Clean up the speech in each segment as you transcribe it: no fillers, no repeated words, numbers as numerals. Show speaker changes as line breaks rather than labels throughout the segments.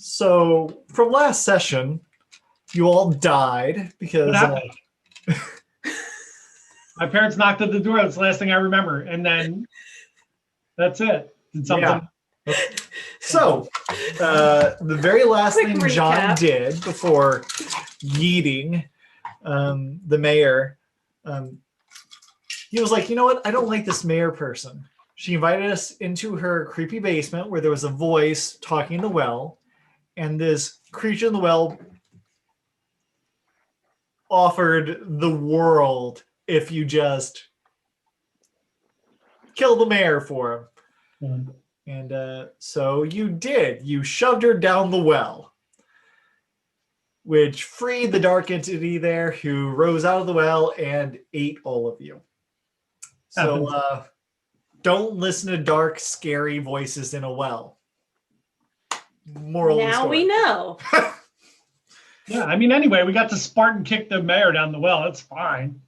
So from last session, you all died because
my parents knocked at the door. That's the last thing I remember, and then that's it. Did something.
Yeah. So the very last
Quick
thing
recap.
John did before yeeting the mayor, he was like, you know what? I don't like this mayor person. She invited us into her creepy basement where there was a voice talking in the well, and this creature in the well offered the world if you just kill the mayor for him. And so you did. You shoved her down the well, which freed the dark entity there who rose out of the well and ate all of you. So don't listen to dark, scary voices in a well. Moral of the story.
Now we know.
Yeah, I mean, anyway, we got to Spartan kick the mayor down the well. That's fine.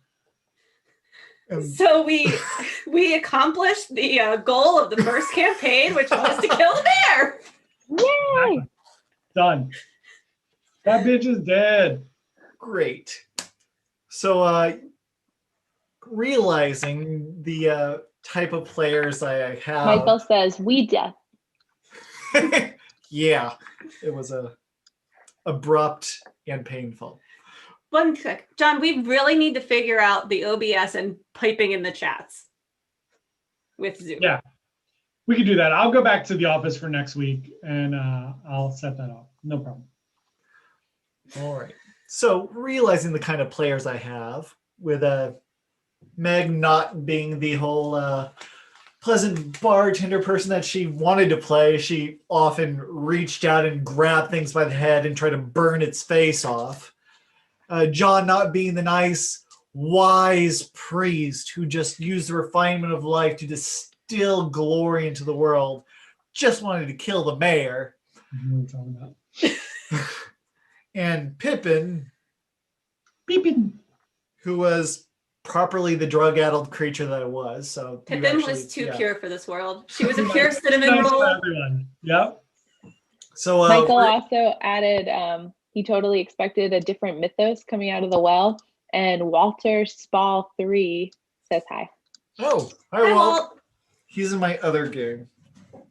So we accomplished the goal of the first campaign, which was to kill the mayor.
Yay!
Done. That bitch is dead.
Great. So realizing the type of players I have.
Michael says, we death.
Yeah, it was abrupt and painful.
One quick, John, we really need to figure out the OBS and piping in the chats with Zoom.
Yeah, we could do that. I'll go back to the office for next week and I'll set that up. No problem.
All right. So realizing the kind of players I have, with Meg not being the whole pleasant bartender person that she wanted to play, she often reached out and grabbed things by the head and tried to burn its face off. John not being the nice, wise priest who just used the refinement of life to distill glory into the world, just wanted to kill the mayor.
What are you talking about?
And Pippin,
Pippin,
who was properly the drug-addled creature that it was. So
Pippin was too pure for this world. She was a pure cinnamon
nice
roll.
for everyone. Yep.
So
Michael also added, he totally expected a different mythos coming out of the well. And Walter Spall 3 says hi.
Oh, hi,
Hi,
Walt.
Walt.
He's in my other game.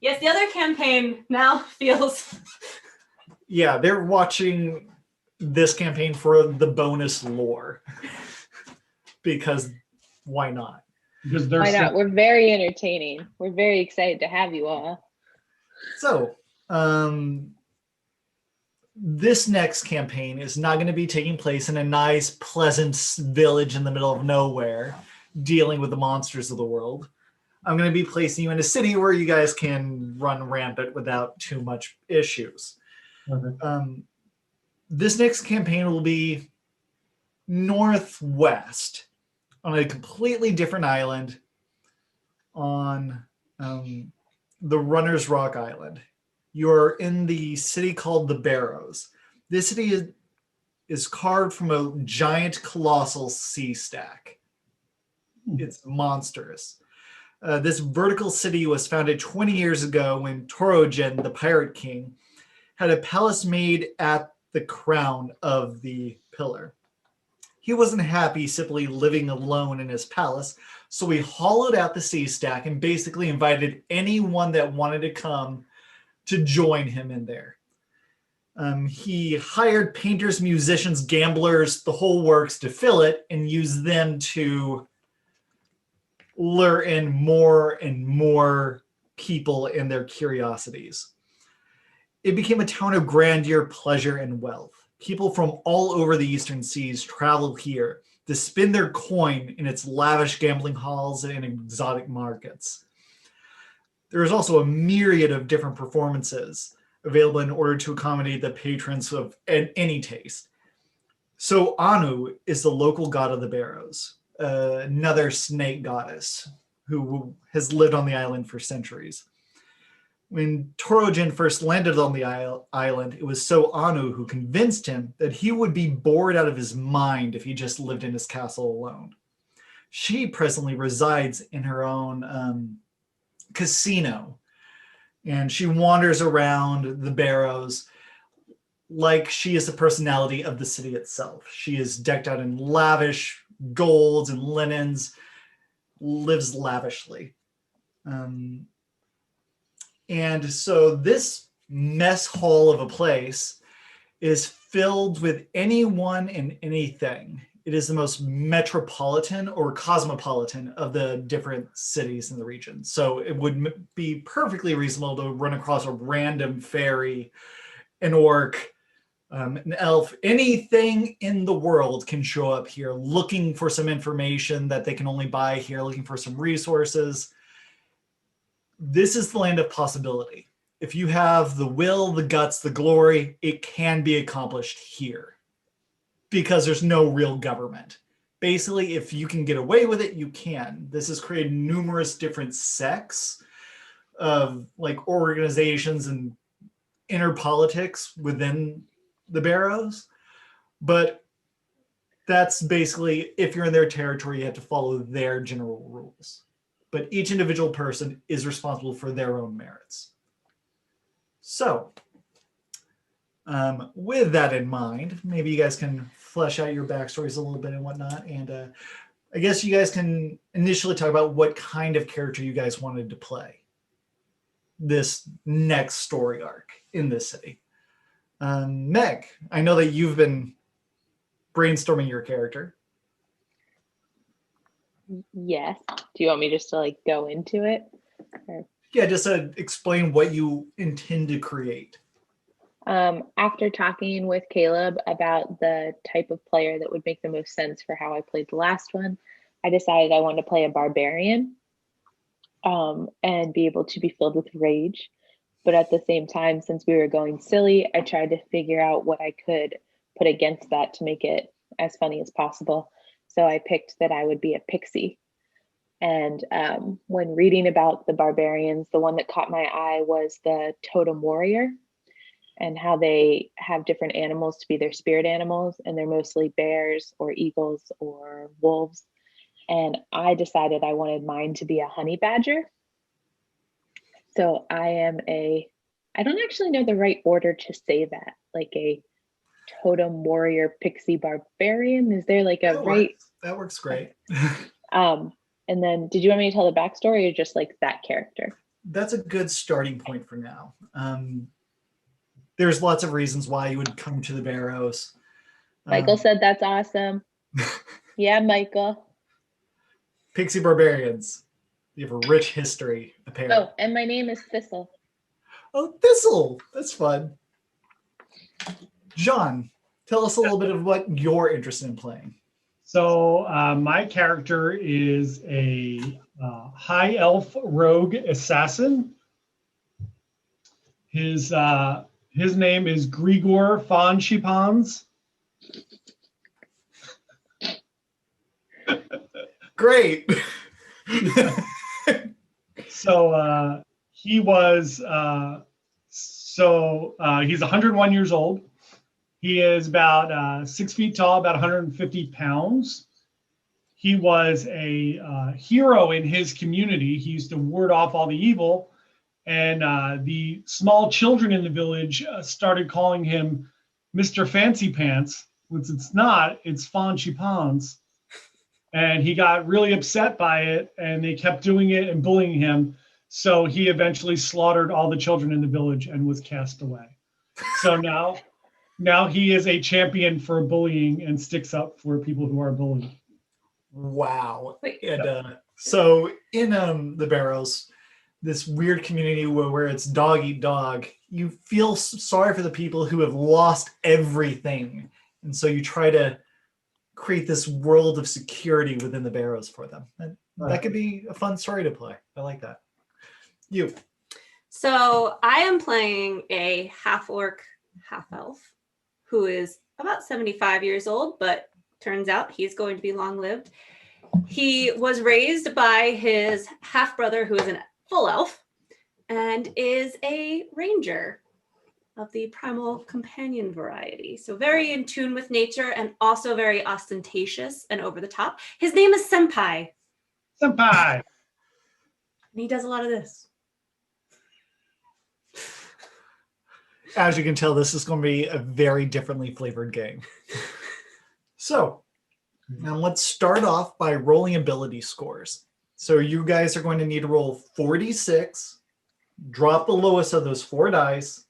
Yes, the other campaign now feels.
Yeah, they're watching this campaign for the bonus lore. Because why not?
Because they're
Why not? We're very entertaining. We're very excited to have you all.
So, this next campaign is not going to be taking place in a nice, pleasant village in the middle of nowhere, dealing with the monsters of the world. I'm going to be placing you in a city where you guys can run rampant without too much issues.
Okay.
This next campaign will be northwest on a completely different island on the Runner's Rock Island. You're in the city called the Barrows. This city is carved from a giant, colossal sea stack. It's monstrous. This vertical city was founded 20 years ago when Torogen, the Pirate King, had a palace made at the crown of the pillar. He wasn't happy simply living alone in his palace, so he hollowed out the sea stack and basically invited anyone that wanted to come to join him in there. He hired painters, musicians, gamblers, the whole works to fill it and use them to lure in more and more people and their curiosities. It became a town of grandeur, pleasure, and wealth. People from all over the eastern seas travel here to spend their coin in its lavish gambling halls and exotic markets. There is also a myriad of different performances available in order to accommodate the patrons of any taste. So Anu is the local god of the Barrows, another snake goddess who has lived on the island for centuries. When Torogen first landed on the island, it was So Anu who convinced him that he would be bored out of his mind if he just lived in his castle alone. She presently resides in her own casino, and she wanders around the Barrows like she is the personality of the city itself. She is decked out in lavish golds and linens, lives lavishly. And so this mess hall of a place is filled with anyone and anything. It is the most metropolitan or cosmopolitan of the different cities in the region. So it would be perfectly reasonable to run across a random fairy, an orc, an elf, anything in the world can show up here looking for some information that they can only buy here, looking for some resources. This is the land of possibility. If you have the will, the guts, the glory, it can be accomplished here because there's no real government. Basically, if you can get away with it, you can. This has created numerous different sects of like organizations and inner politics within the Barrows. But that's basically, if you're in their territory, you have to follow their general rules. But each individual person is responsible for their own merits. So, with that in mind, maybe you guys can flesh out your backstories a little bit and whatnot. And I guess you guys can initially talk about what kind of character you guys wanted to play this next story arc in this city. Meg, I know that you've been brainstorming your character.
Yes. Do you want me just to like go into it? Or...
Yeah, just explain what you intend to create.
After talking with Caleb about the type of player that would make the most sense for how I played the last one, I decided I wanted to play a barbarian and be able to be filled with rage. But at the same time, since we were going silly, I tried to figure out what I could put against that to make it as funny as possible. So I picked that I would be a pixie. And when reading about the barbarians, the one that caught my eye was the totem warrior and how they have different animals to be their spirit animals. And they're mostly bears or eagles or wolves. And I decided I wanted mine to be a honey badger. So I am I don't actually know the right order to say that, like a totem warrior pixie barbarian. Is there like a right?
That works great.
And then did you want me to tell the backstory or just like that character?
That's a good starting point for now. There's lots of reasons why you would come to the Barrows.
Michael said that's awesome. Yeah, Michael.
Pixie barbarians. You have a rich history, apparently.
Oh, and my name is Thistle.
Oh, Thistle. That's fun. John, tell us a little bit of what you're interested in playing.
So my character is a high elf rogue assassin. His name is Grigor von Schipans.
Great.
So he was he's 101 years old. He is about 6 feet tall, about 150 pounds. He was a hero in his community. He used to ward off all the evil. And the small children in the village started calling him Mr. Fancy Pants, which it's not, it's Von Schipans. And he got really upset by it, and they kept doing it and bullying him. So he eventually slaughtered all the children in the village and was cast away. So now he is a champion for bullying and sticks up for people who are bullied.
Wow. And so in the Barrows, this weird community where it's dog eat dog, you feel sorry for the people who have lost everything. And so you try to create this world of security within the Barrows for them. And that could be a fun story to play. I like that. You.
So I am playing a half orc, half elf who is about 75 years old, but turns out he's going to be long lived. He was raised by his half brother, who is a full elf and is a ranger of the primal companion variety. So very in tune with nature and also very ostentatious and over the top. His name is Senpai.
Senpai.
And he does a lot of this.
as you can tell, this is going to be a very differently flavored game. So now let's start off by rolling ability scores. So you guys are going to need to roll 46, drop the lowest of those 4 dice,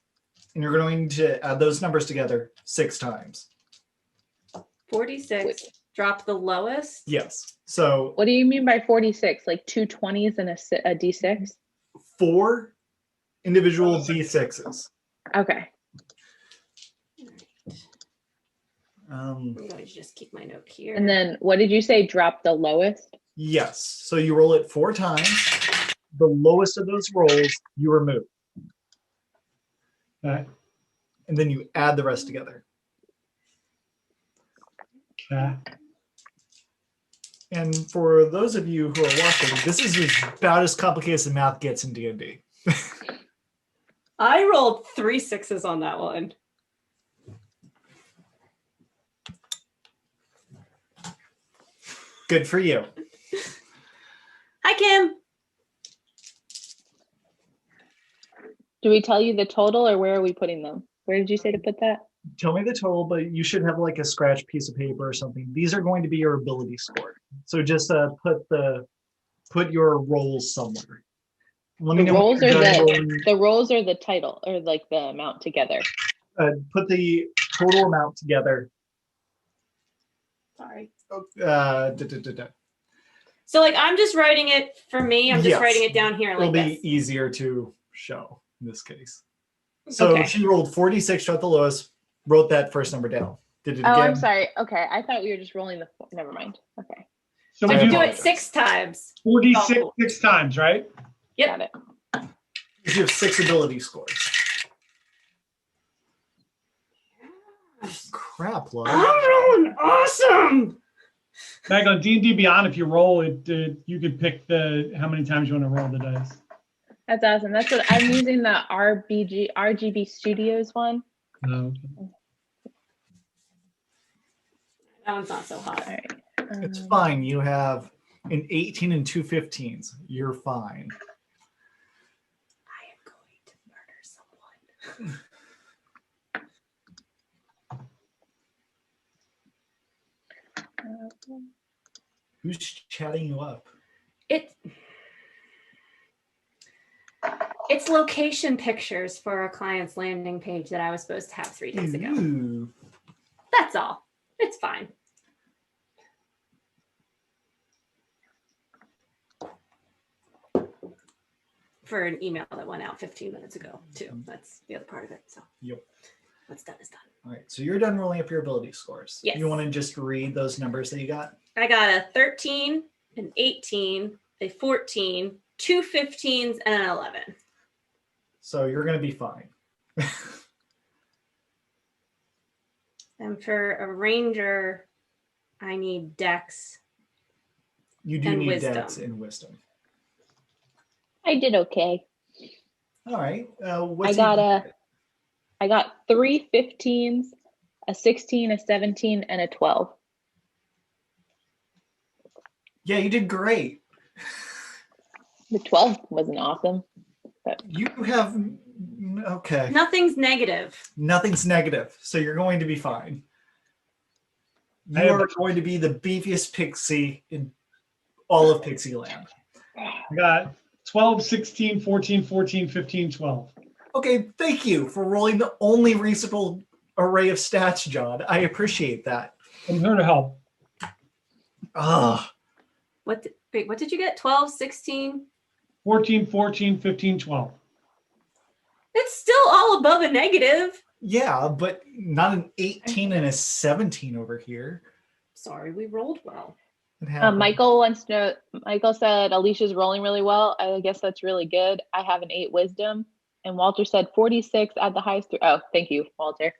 and you're going to add those numbers together 6 times.
46. Drop the lowest.
Yes. So
What do you mean by 46? Like 2 20s and a D6?
4 individual D6s.
Okay.
I'm going to just keep my note here.
And then what did you say? Drop the lowest?
Yes. So you roll it 4 times. The lowest of those rolls you remove.
Okay.
And then you add the rest together.
Okay.
And for those of you who are watching, this is about as complicated as the math gets in D&D.
I rolled 3 6s on that one.
Good for you.
Hi, Kim.
Do we tell you the total or where are we putting them? Where did you say to put that?
Tell me the total, but you should have like a scratch piece of paper or something. These are going to be your ability score. So just put your rolls somewhere. Let me
The
know when
rolls
you're
or
done
the
rolling.
the rolls or the title or like the amount together?
Put the total amount together.
Sorry.
Da, da, da, da.
So, like, I'm just writing it for me. I'm just
Yes.
writing it down here
It'll
like
be
this.
easier to show in this case. So
Okay.
she rolled 46, shot the lowest, wrote that first number down. Did it
Oh,
again.
I'm sorry. Okay. I thought we were just rolling the never mind. Okay.
So
I
we
can
do
do it
apologize.
6 times.
46
Oh.
6 times, right?
Yep.
Got it.
You have 6 ability scores. Crap, love.
I'm rolling awesome.
Meg, on D&D Beyond, if you roll it, you could pick how many times you want to roll the dice.
That's awesome. That's what I'm using, the RGB Studios one.
No.
That one's not so hot.
All right.
It's fine. You have an 18 and 2 15s. You're fine.
I am going to murder someone.
Who's chatting you up?
It's location pictures for a client's landing page that I was supposed to have 3 days ago.
Ooh.
That's all. It's fine. For an email that went out 15 minutes ago, too. That's the other part of it. So,
Yep.
what's done is done.
All right. So you're done rolling up your ability scores.
Yes.
You want to just read those numbers that you got?
I got a 13, an 18, a 14, 2 15s, and an 11.
So you're going to be fine.
And for a ranger, I need dex.
You do
And
need
wisdom.
dex and wisdom.
I did okay.
All right.
I got 3 15s, a 16, a 17, and a 12.
Yeah, you did great.
The 12 wasn't awesome.
You have okay.
Nothing's negative.
Nothing's negative, so you're going to be fine. You
I have-
are going to be the beefiest pixie in all of Pixie Land.
I got 12, 16, 14, 14, 15, 12.
Okay, thank you for rolling the only reasonable array of stats, John. I appreciate that.
I'm here to help.
Ah,
What did you get? 12, 16?
14, 14, 15, 12.
It's still all above a negative.
yeah, but not an 18 and a 17 over here.
Sorry, we rolled well.
It happened.
Michael said Alicia's rolling really well. I guess that's really good. I have an 8 wisdom. And Walter said 46 at the highest. Oh, thank you, Walter.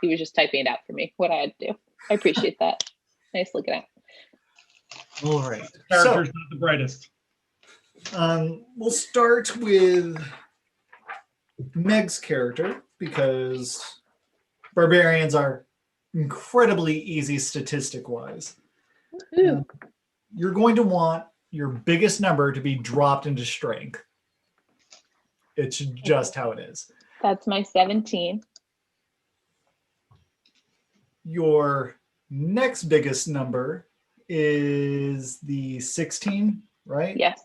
He was just typing it out for me, what I had to do. I appreciate that. Nice looking at.
All right.
Character's not the brightest.
We'll start with Meg's character because barbarians are incredibly easy statistic-wise.
Ooh.
You're going to want your biggest number to be dropped into strength. It's just how it is.
That's my 17.
your next biggest number is the 16, right?
Yes.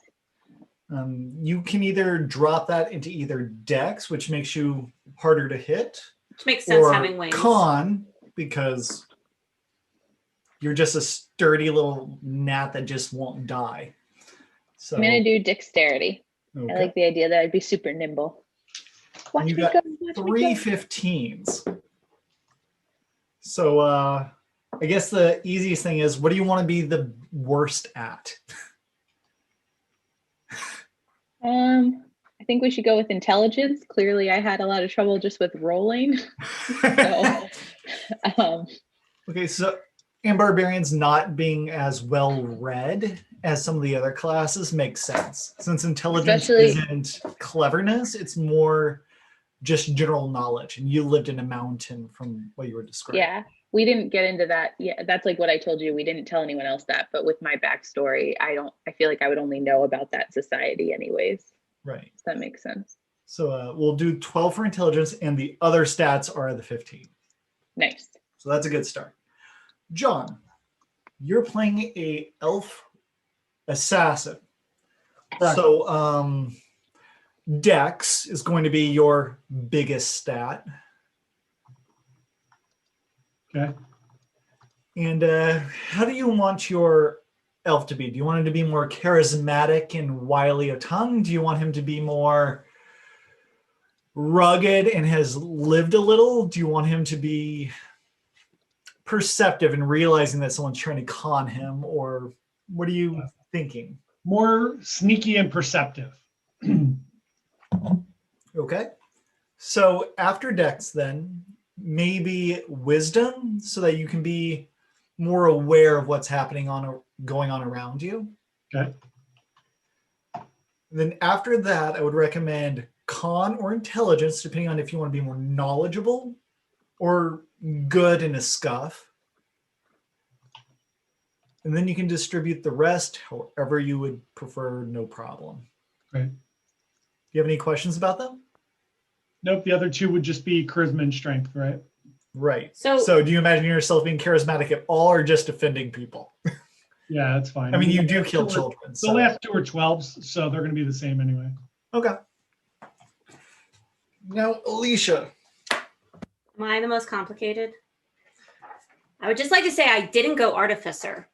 You can either drop that into either Dex, which makes you harder to hit,
Which makes sense
or
having wings.
Con, because you're just a sturdy little gnat that just won't die. So
I'm gonna do dexterity.
okay.
I like the idea that I'd be super nimble. Watch
You
me
got
go. Watch
three
me go.
15s. So I guess the easiest thing is, what do you want to be the worst at?
I think we should go with intelligence. Clearly, I had a lot of trouble just with rolling. So,
Okay, so and barbarians not being as well read as some of the other classes makes sense. Since intelligence
Especially-
isn't cleverness, it's more just general knowledge. And you lived in a mountain from what you were describing.
yeah, we didn't get into that. Yeah, that's like what I told you. We didn't tell anyone else that. But with my backstory, I feel like I would only know about that society anyways.
Right.
Does that make sense?
So we'll do 12 for intelligence, and the other stats are the 15.
Nice.
So that's a good start. John, you're playing a elf assassin.
Correct.
So Dex is going to be your biggest stat.
Okay.
And how do you want your elf to be? Do you want him to be more charismatic and wily of tongue? Do you want him to be more rugged and has lived a little? Do you want him to be perceptive and realizing that someone's trying to con him? Or what are you thinking?
More sneaky and perceptive.
Okay. So after Dex, then maybe wisdom, so that you can be more aware of what's happening going on around you.
Okay.
Then after that, I would recommend con or intelligence, depending on if you want to be more knowledgeable or good in a scuff. And then you can distribute the rest however you would prefer, no problem.
Great.
Do you have any questions about them?
Nope. The other two would just be charisma and strength, right?
Right.
So-
do you imagine yourself being charismatic at all, or just offending people?
Yeah, that's fine.
I mean, you
The
do
last
kill
two are-
children.
The
So.
last two are 12s, so they're going to be the same anyway.
Okay. Now, Alicia.
Am I the most complicated? I would just like to say I didn't go artificer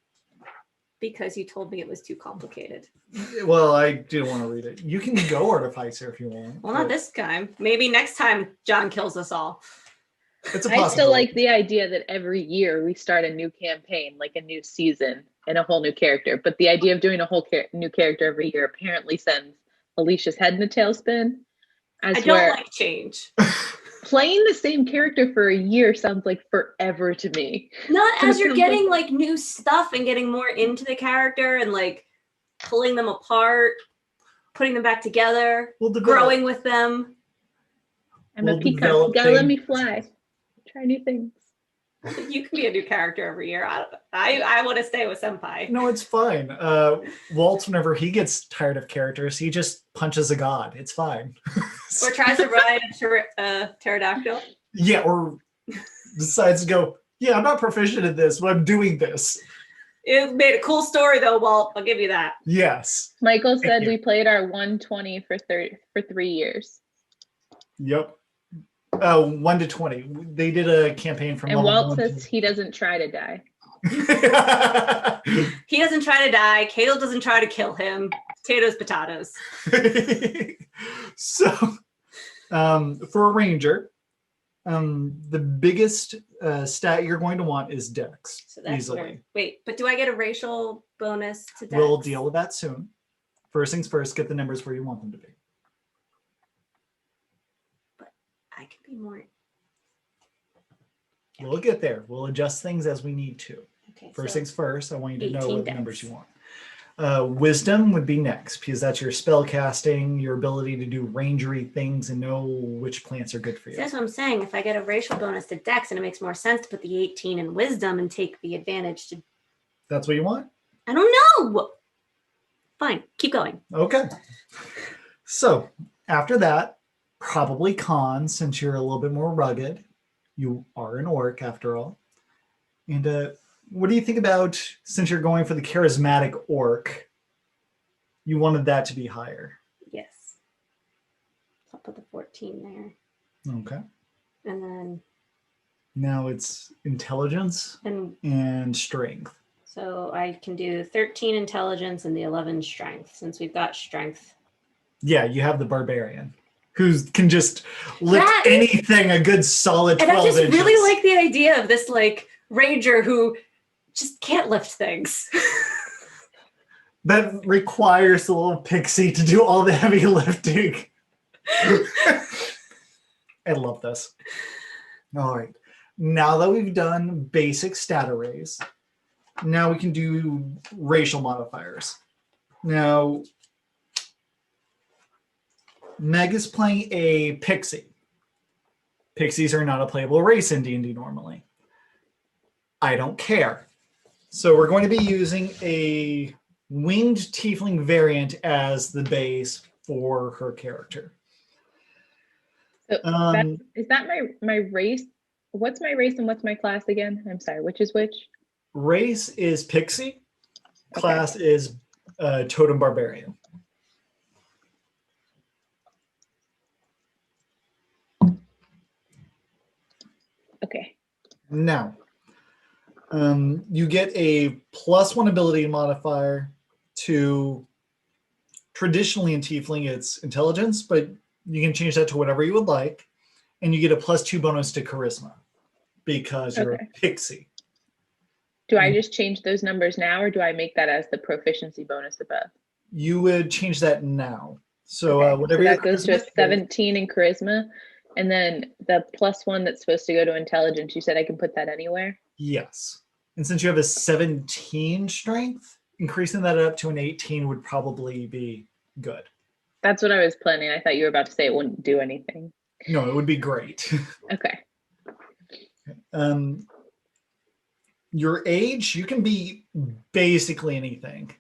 because you told me it was too complicated.
Well, I didn't want to read it. You can go artificer if you want.
Well, not this time. Maybe next time John kills us all.
It's a
I still
possibility.
like the idea that every year we start a new campaign, like a new season and a whole new character. But the idea of doing a whole new character every year apparently sends Alicia's head in a tailspin. I
I
swear,
don't like change.
playing the same character for a year sounds like forever to me.
Not
But
as
it
you're
sounds
getting
like-
like new stuff and getting more into the character and like pulling them apart, putting them back together,
We'll develop.
growing with them.
I'm
We'll
a peacock.
develop
You gotta let me
things.
fly. Try new things.
You can be a new character every year. I want to stay with Senpai.
No, it's fine. Walt, whenever he gets tired of characters, he just punches a god. It's fine.
Or tries to ride a pterodactyl.
Yeah, or decides to go, yeah, I'm not proficient at this, but I'm doing this.
It made a cool story though, Walt. I'll give you that.
Yes.
Michael
Thank
said
you.
we played our 120 for 3 years.
Yep. 1 to 20. They did a campaign from
And
level
Walt
1
says he doesn't try to die.
He doesn't try to die. Cato doesn't try to kill him. Potatoes, potatoes.
So, for a ranger, the biggest stat you're going to want is Dex.
So that's
easily.
weird. Wait, but do I get a racial bonus to Dex?
We'll deal with that soon. First things first, get the numbers where you want them to be.
I can be more.
We'll get there. We'll adjust things as we need to.
Okay.
First
so
things first, I want you to know
18
what
Dex.
numbers you want. Wisdom would be next because that's your spell casting, your ability to do rangery things and know which plants are good for
See,
you.
that's what I'm saying. If I get a racial bonus to Dex, and it makes more sense to put the 18 in Wisdom and take the advantage to.
That's what you want?
I don't know. Fine, keep going.
Okay. So after that, probably con, since you're a little bit more rugged. You are an orc after all. And what do you think about, since you're going for the charismatic orc, you wanted that to be higher?
Yes. I'll put the 14 there.
Okay.
And then,
Now it's intelligence and strength.
so I can do 13 intelligence and the 11 strength, since we've got strength.
Yeah, you have the barbarian who can just lift anything a good solid 12
And I just
inches.
really like the idea of this like ranger who just can't lift things.
That requires the little pixie to do all the heavy lifting. I love this. All right. Now that we've done basic stat arrays, now we can do racial modifiers. Now, Meg is playing a pixie. Pixies are not a playable race in D&D normally. I don't care. So we're going to be using a winged tiefling variant as the base for her character.
So is that my race? What's my race and what's my class again? I'm sorry, which is which?
Race is pixie. Class is totem barbarian.
Okay.
Now, you get a +1 ability modifier to, traditionally in tiefling it's intelligence, but you can change that to whatever you would like, and you get a +2 bonus to charisma because you're a pixie.
Do I just change those numbers now, or do I make that as the proficiency bonus above?
You would change that now. So whatever
so
your
that goes to a 17 in charisma, and then the +1 that's supposed to go to intelligence, you said I can put that anywhere?
Yes. And since you have a 17 strength, increasing that up to an 18 would probably be good.
That's what I was planning. I thought you were about to say it wouldn't do anything.
No, it would be great.
Okay.
Your age, you can be basically anything.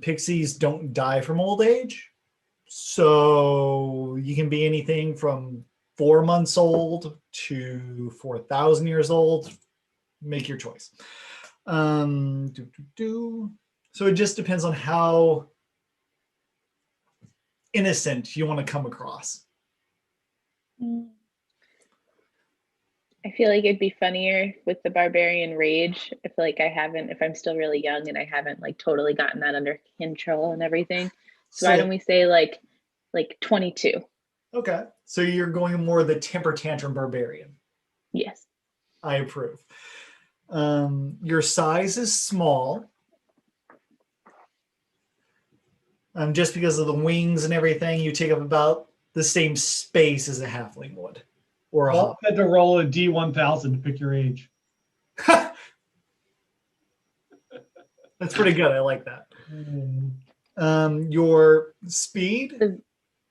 Pixies don't die from old age. So you can be anything from 4 months old to 4,000 years old. Make your choice. So it just depends on how innocent you want to come across.
I feel like it'd be funnier with the barbarian rage. I feel like if I'm still really young and I haven't like totally gotten that under control and everything. So why don't we say like 22?
Okay. So you're going more the temper tantrum barbarian.
Yes.
I approve. Your size is small. Just because of the wings and everything, you take up about the same space as a halfling would. Or a
I'll had to roll a D1000 to pick your age.
That's pretty good. I like that. Your speed?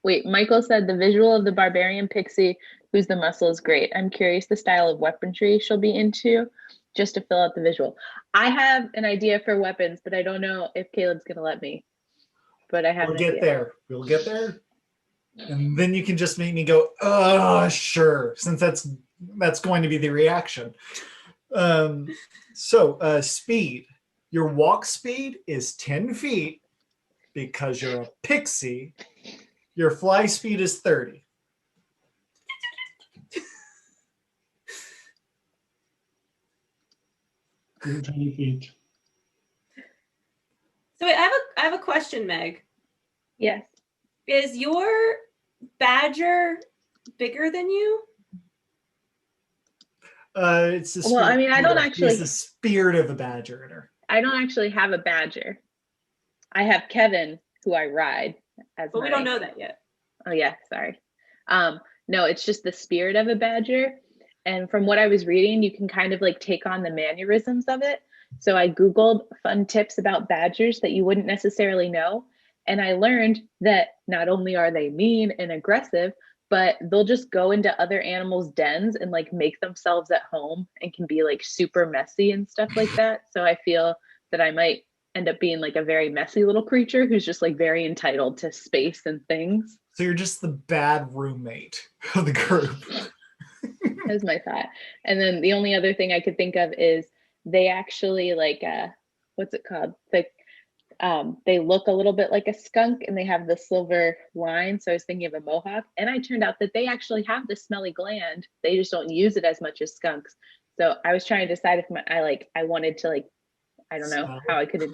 Wait, Michael said the visual of the barbarian pixie whose the muscle is great. I'm curious the style of weaponry she'll be into, just to fill out the visual. I have an idea for weapons, but I don't know if Caleb's going to let me. But I have
We'll get there. We'll get there. And then you can just make me go, oh, sure, since that's going to be the reaction. So speed. Your walk speed is 10 feet because you're a pixie. Your fly speed is 30.
You're 20 feet.
So wait, I have a question, Meg.
Yes.
Is your badger bigger than you?
It's the
Well, I mean, I don't actually.
It's the spirit of a badger in her.
I don't actually have a badger. I have Kevin, who I ride.
But we don't know that yet.
Oh yeah, sorry. No, it's just the spirit of a badger. And from what I was reading, you can kind of like take on the mannerisms of it. So I Googled fun tips about badgers that you wouldn't necessarily know. And I learned that not only are they mean and aggressive, but they'll just go into other animals' dens and like make themselves at home and can be like super messy and stuff like that. So I feel that I might end up being like a very messy little creature who's just like very entitled to space and things.
So you're just the bad roommate of the group.
That's my thought. And then the only other thing I could think of is they actually like what's it called? They look a little bit like a skunk and they have the silver line. So I was thinking of a mohawk, and I turned out that they actually have the smelly gland. They just don't use it as much as skunks. So I was trying to decide if I wanted to like, I don't know
Smell.
how I could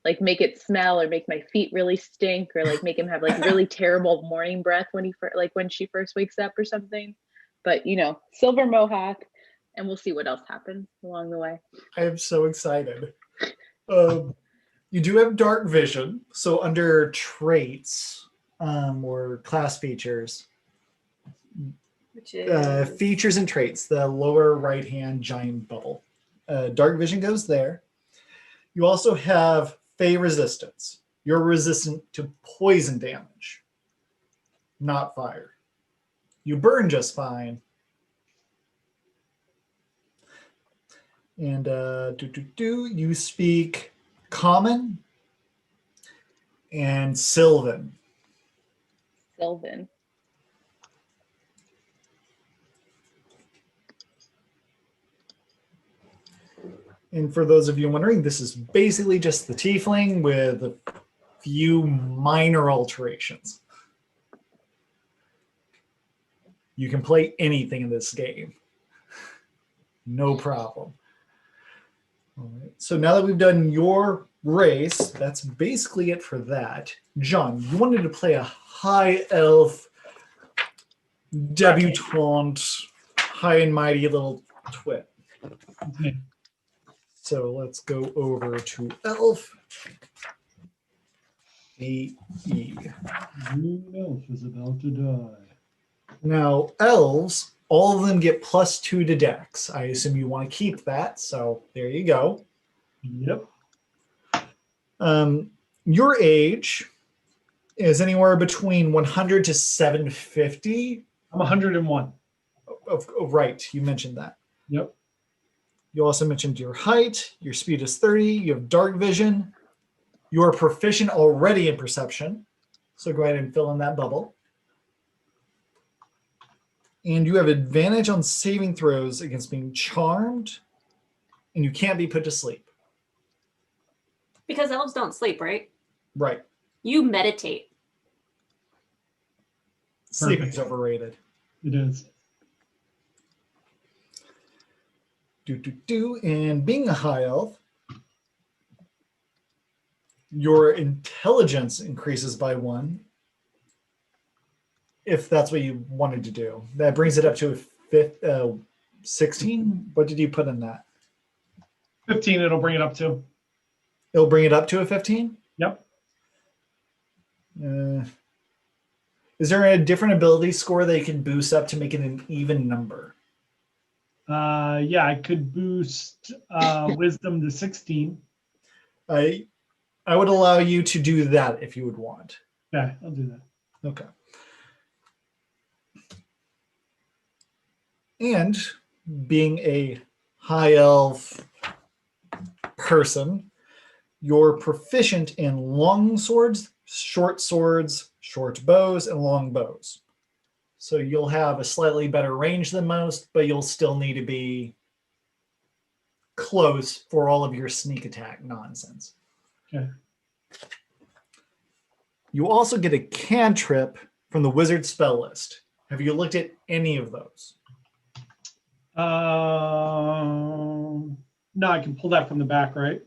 like make it smell or make my feet really stink or like make him have like really terrible morning breath when when she first wakes up or something. But silver mohawk, and we'll see what else happens along the way.
I am so excited. You do have dark vision, so under traits or class features,
Which is
features and traits, the lower right hand giant bubble. Dark vision goes there. You also have Fey resistance. You're resistant to poison damage, not fire. You burn just fine. And you speak Common and Sylvan.
Sylvan.
And for those of you wondering, this is basically just the tiefling with a few minor alterations. You can play anything in this game. No problem. All right. So now that we've done your race, that's basically it for that. John, you wanted to play a high elf debutante, high and mighty little twit.
Okay.
So let's go over to elf. AE.
Green elf is about to die.
Now, elves, all of them get +2 to dex. I assume you want to keep that, so there you go.
Yep.
Your age is anywhere between 100 to 750.
I'm 101.
Oh, right, you mentioned that.
Yep.
You also mentioned your height, your speed is 30, you have dark vision, you are proficient already in perception, so go ahead and fill in that bubble. And you have advantage on saving throws against being charmed, and you can't be put to sleep.
because elves don't sleep, right?
Right.
You meditate.
Sleeping's overrated.
It is.
And being a high elf, your intelligence increases by 1. If that's what you wanted to do. That brings it up to a 16. What did you put in that?
15, it'll bring it up to.
It'll bring it up to a 15?
Yep.
Is there a different ability score that you can boost up to make it an even number?
Yeah, I could boost wisdom to 16.
I would allow you to do that if you would want.
Yeah, I'll do that.
Okay. And being a high elf person, you're proficient in long swords, short bows, and long bows. So you'll have a slightly better range than most, but you'll still need to be close for all of your sneak attack nonsense.
Okay.
You also get a cantrip from the wizard spell list. Have you looked at any of those?
No, I can pull that from the back, right?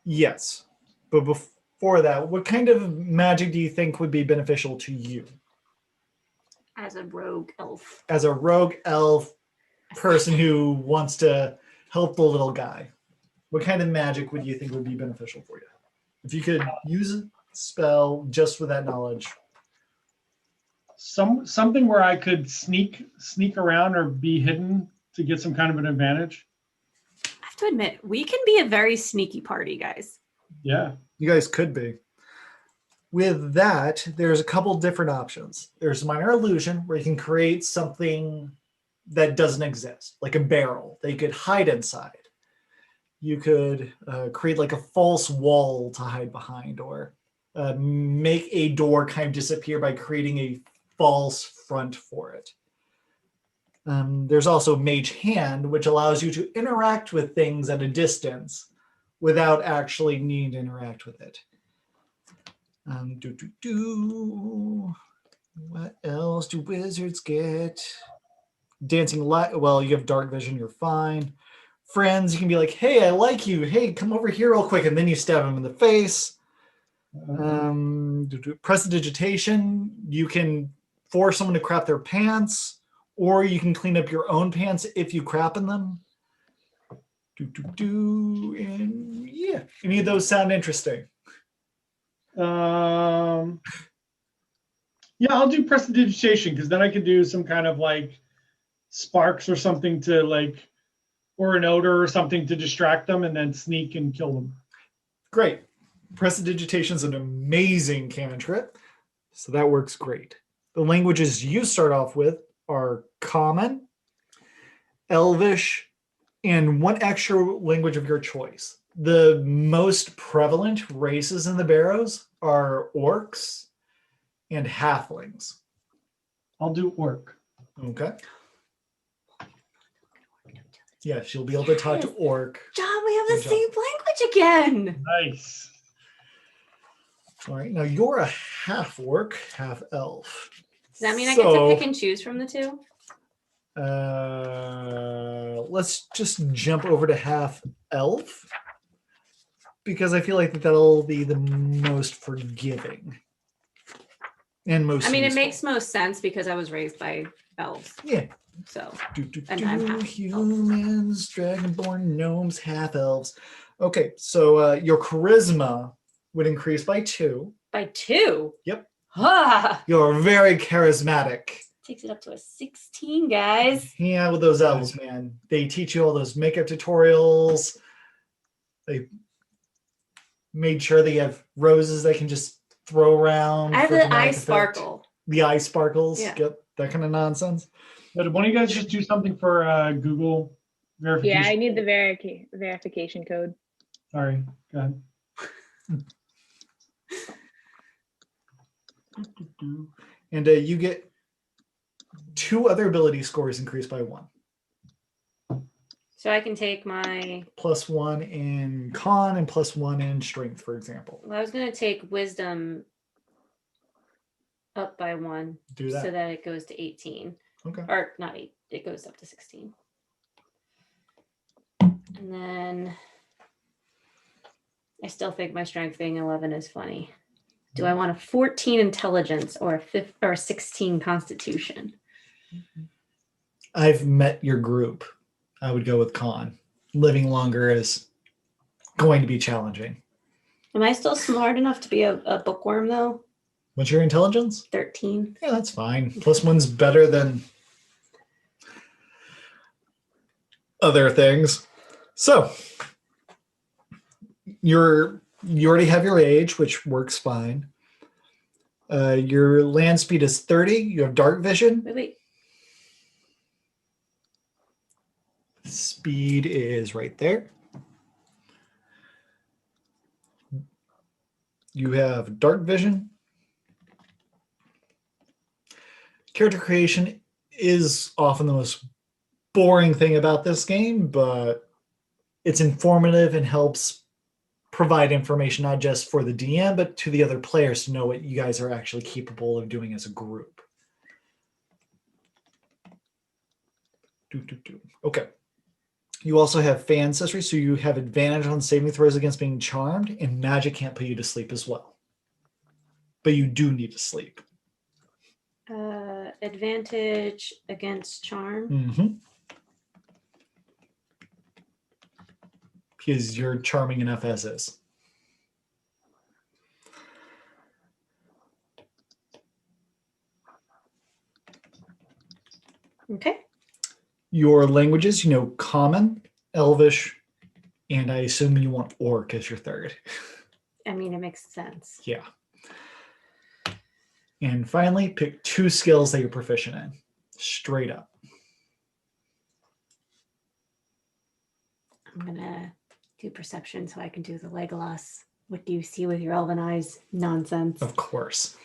Yes. But before that, what kind of magic do you think would be beneficial to you?
As a rogue elf.
As a rogue elf person who wants to help the little guy, what kind of magic would you think would be beneficial for you? If you could use a spell just with that knowledge.
Something where I could sneak around or be hidden to get some kind of an advantage.
I have to admit, we can be a very sneaky party, guys.
Yeah.
You guys could be. With that, there's a couple different options. There's minor illusion, where you can create something that doesn't exist, like a barrel that you could hide inside. You could create like a false wall to hide behind, or make a door kind of disappear by creating a false front for it. There's also Mage Hand, which allows you to interact with things at a distance without actually needing to interact with it. What else do wizards get? Dancing light. Well, you have dark vision. You're fine. Friends, you can be like, "Hey, I like you. Hey, come over here real quick," and then you stab him in the face. Prestidigitation. You can force someone to crap their pants, or you can clean up your own pants if you crap in them. And yeah, any of those sound interesting?
Yeah, I'll do prestidigitation because then I could do some kind of like sparks or something to like, or an odor or something to distract them and then sneak and kill them.
Great. Prestidigitation is an amazing cantrip, so that works great. The languages you start off with are Common, Elvish, and one extra language of your choice. The most prevalent races in the Barrows are Orcs and Halflings.
I'll do Orc.
Okay. Yes, you'll be able to talk to Orc.
John, we have the
Good job.
same language again.
Nice.
All right, now you're a half Orc, half Elf.
Does that mean I get to pick and choose from the two?
Let's just jump over to half Elf because I feel like that'll be the most forgiving and most.
I mean,
useful.
it makes most sense because I was raised by elves.
Yeah.
So, and I'm half
humans, dragonborn gnomes, half elves. Okay, so your charisma would increase by 2.
By 2?
Yep.
Ah,
You're very charismatic.
takes it up to a 16, guys.
Yeah, with those elves, man. They teach you all those makeup tutorials. They made sure they have roses they can just throw around.
I have
for
the
dramatic
eye
effect.
sparkle.
The eye sparkles.
Yeah.
Yep, that kind of nonsense.
But why don't you guys just do something for Google verification?
Yeah, I need the verification code.
Sorry, go ahead.
And you get 2 other ability scores increased by 1.
So I can take my.
+1 in con and +1 in strength, for example.
Well, I was going to take wisdom up by 1.
Do that.
So that it goes to 18.
Okay.
Or not 8, it goes up to 16. And then I still think my strength being 11 is funny. Do I want a 14 intelligence or a 16 constitution?
I've met your group. I would go with con. Living longer is going to be challenging.
Am I still smart enough to be a bookworm though?
What's your intelligence?
13.
Yeah, that's fine. +1's better than other things. So you already have your age, which works fine. Your land speed is 30. You have dark vision.
Wait.
Speed is right there. You have dark vision. Character creation is often the most boring thing about this game, but it's informative and helps provide information not just for the DM, but to the other players to know what you guys are actually capable of doing as a group. Okay. You also have Fey Ancestry, so you have advantage on saving throws against being charmed, and magic can't put you to sleep as well. But you do need to sleep.
Advantage against charm.
Mm-hmm. Because you're charming enough as is.
Okay.
Your languages, Common, Elvish, and I assume you want Orc as your third.
I mean, it makes sense.
Yeah. And finally, pick 2 skills that you're proficient in. Straight up.
I'm going to do perception so I can do the Legolas. What do you see with your elven eyes? Nonsense.
Of course.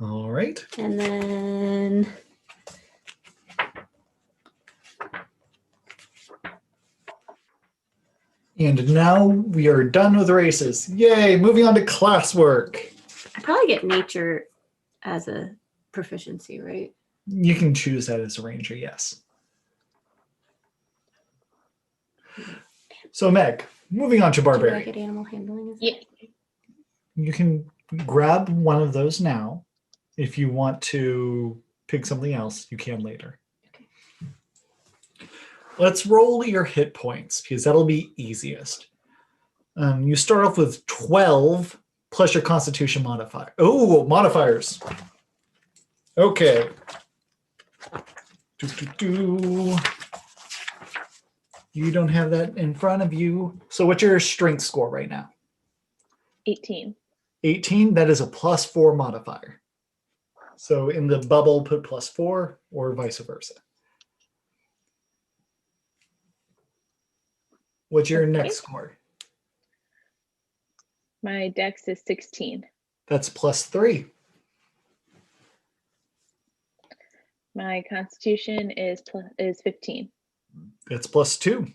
All right.
And then
And now we are done with races. Yay, moving on to classwork.
I probably get nature as a proficiency, right?
You can choose that as a ranger, yes. So Meg, moving on to
Do I
barbarian.
get animal handling? As
Yeah.
You can grab one of those now. If you want to pick something else, you can later.
Okay.
Let's roll your hit points because that'll be easiest. You start off with 12 plus your constitution modifier. Oh, modifiers. Okay. You don't have that in front of you. So what's your strength score right now?
18.
18, that is a +4 modifier. So in the bubble, put +4 or vice versa. What's your
Okay.
next score?
My dex is 16.
That's +3.
My constitution is 15.
That's +2.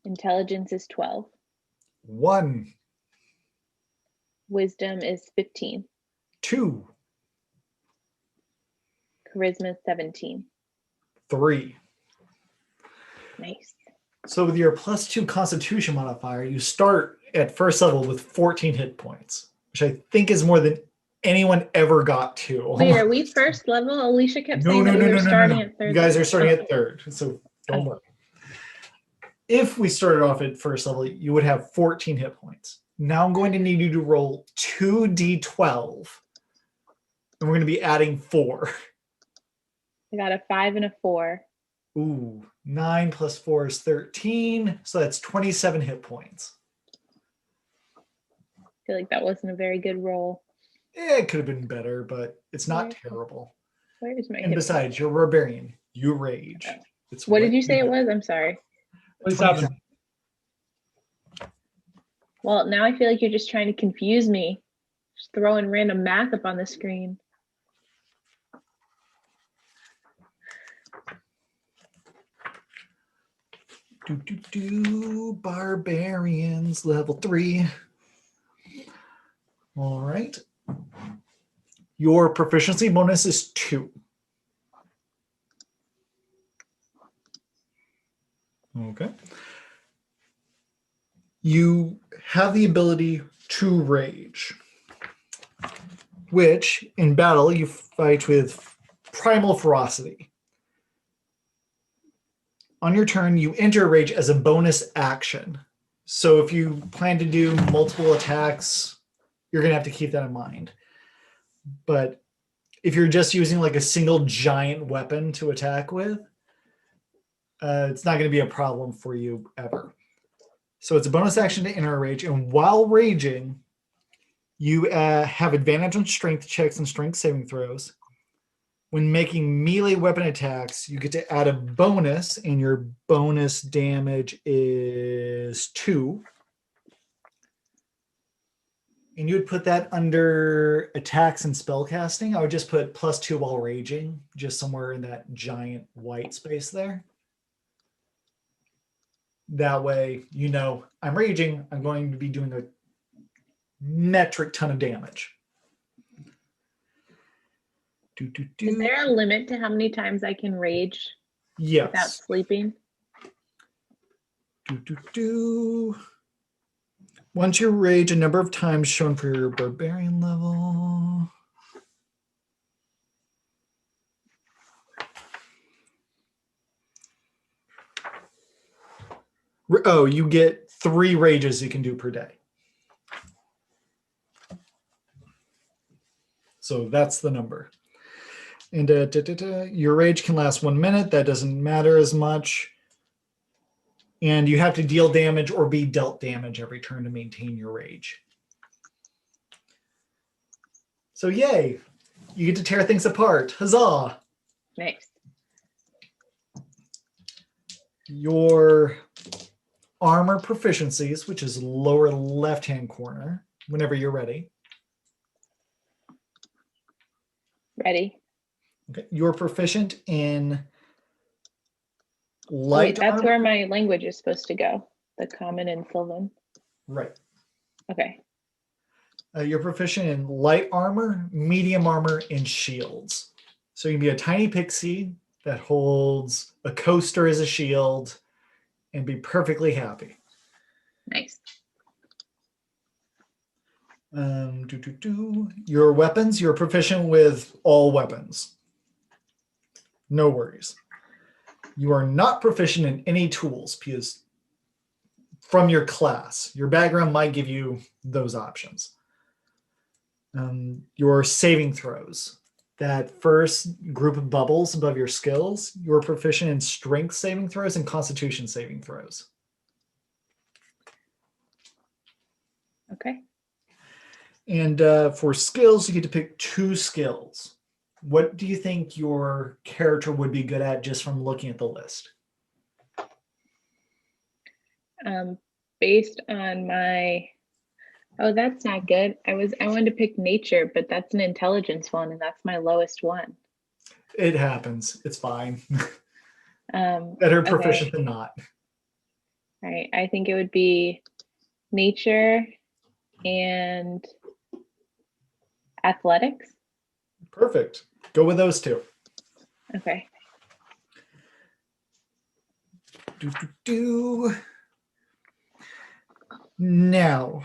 Intelligence is 12.
1,
Wisdom is 15.
2,
Charisma is 17.
3.
Nice.
So with your +2 constitution modifier, you start at first level with 14 hit points, which I think is more than anyone ever got to.
Wait, are we first level? Alicia kept saying that we were starting at third.
You guys are starting
level.
at third, so don't worry. If we started off at first level, you would have 14 hit points. Now I'm going to need you to roll 2d12, and we're going to be adding 4.
I got a 5 and a 4.
Ooh, 9 plus 4 is 13, so that's 27 hit points.
I feel like that wasn't a very good roll.
It could have been better, but it's not
Where-
terrible.
Where is my
And
hit
besides, you're a barbarian. You rage.
point?
It's
What did
way
you say it
better.
was? I'm sorry.
27.
Well, now I feel like you're just trying to confuse me. Just throwing random math up on the screen.
Barbarians, level 3. All right. Your proficiency bonus is 2. Okay. You have the ability to rage, which in battle you fight with primal ferocity. On your turn, you enter rage as a bonus action. So if you plan to do multiple attacks, you're going to have to keep that in mind. But if you're just using like a single giant weapon to attack with, it's not going to be a problem for you ever. So it's a bonus action to enter a rage. And while raging, you have advantage on strength checks and strength saving throws. When making melee weapon attacks, you get to add a bonus, and your bonus damage is 2. And you would put that under attacks and spellcasting. I would just put +2 while raging, just somewhere in that giant white space there. That way, you know, I'm raging, I'm going to be doing a metric ton of damage.
Is there a limit to how many times I can rage without
Yes.
sleeping?
Once you rage a number of times shown for your barbarian level. Oh, you get 3 rages you can do per day. So that's the number. And your rage can last 1 minute. That doesn't matter as much. And you have to deal damage or be dealt damage every turn to maintain your rage. So yay, you get to tear things apart. Huzzah!
Nice.
Your armor proficiencies, which is lower left-hand corner, whenever you're ready.
Ready.
Okay. You're proficient in Light
that's
armor.
where my language is supposed to go. The common and Sylvan.
Right.
Okay.
You're proficient in light armor, medium armor, and shields. So you can be a tiny pixie that holds a coaster as a shield and be perfectly happy.
Nice.
Your weapons, you're proficient with all weapons. No worries. You are not proficient in any tools because from your class, your background might give you those options. Your saving throws, that first group of bubbles above your skills, you're proficient in strength saving throws and constitution saving throws.
Okay.
And for skills, you get to pick 2 skills. What do you think your character would be good at just from looking at the list?
Based on my, oh, that's not good. I wanted to pick nature, but that's an intelligence one, and that's my lowest one.
It happens. It's fine. Better proficient
Okay.
than not.
All right. I think it would be nature and athletics.
Perfect. Go with those 2.
Okay.
Now,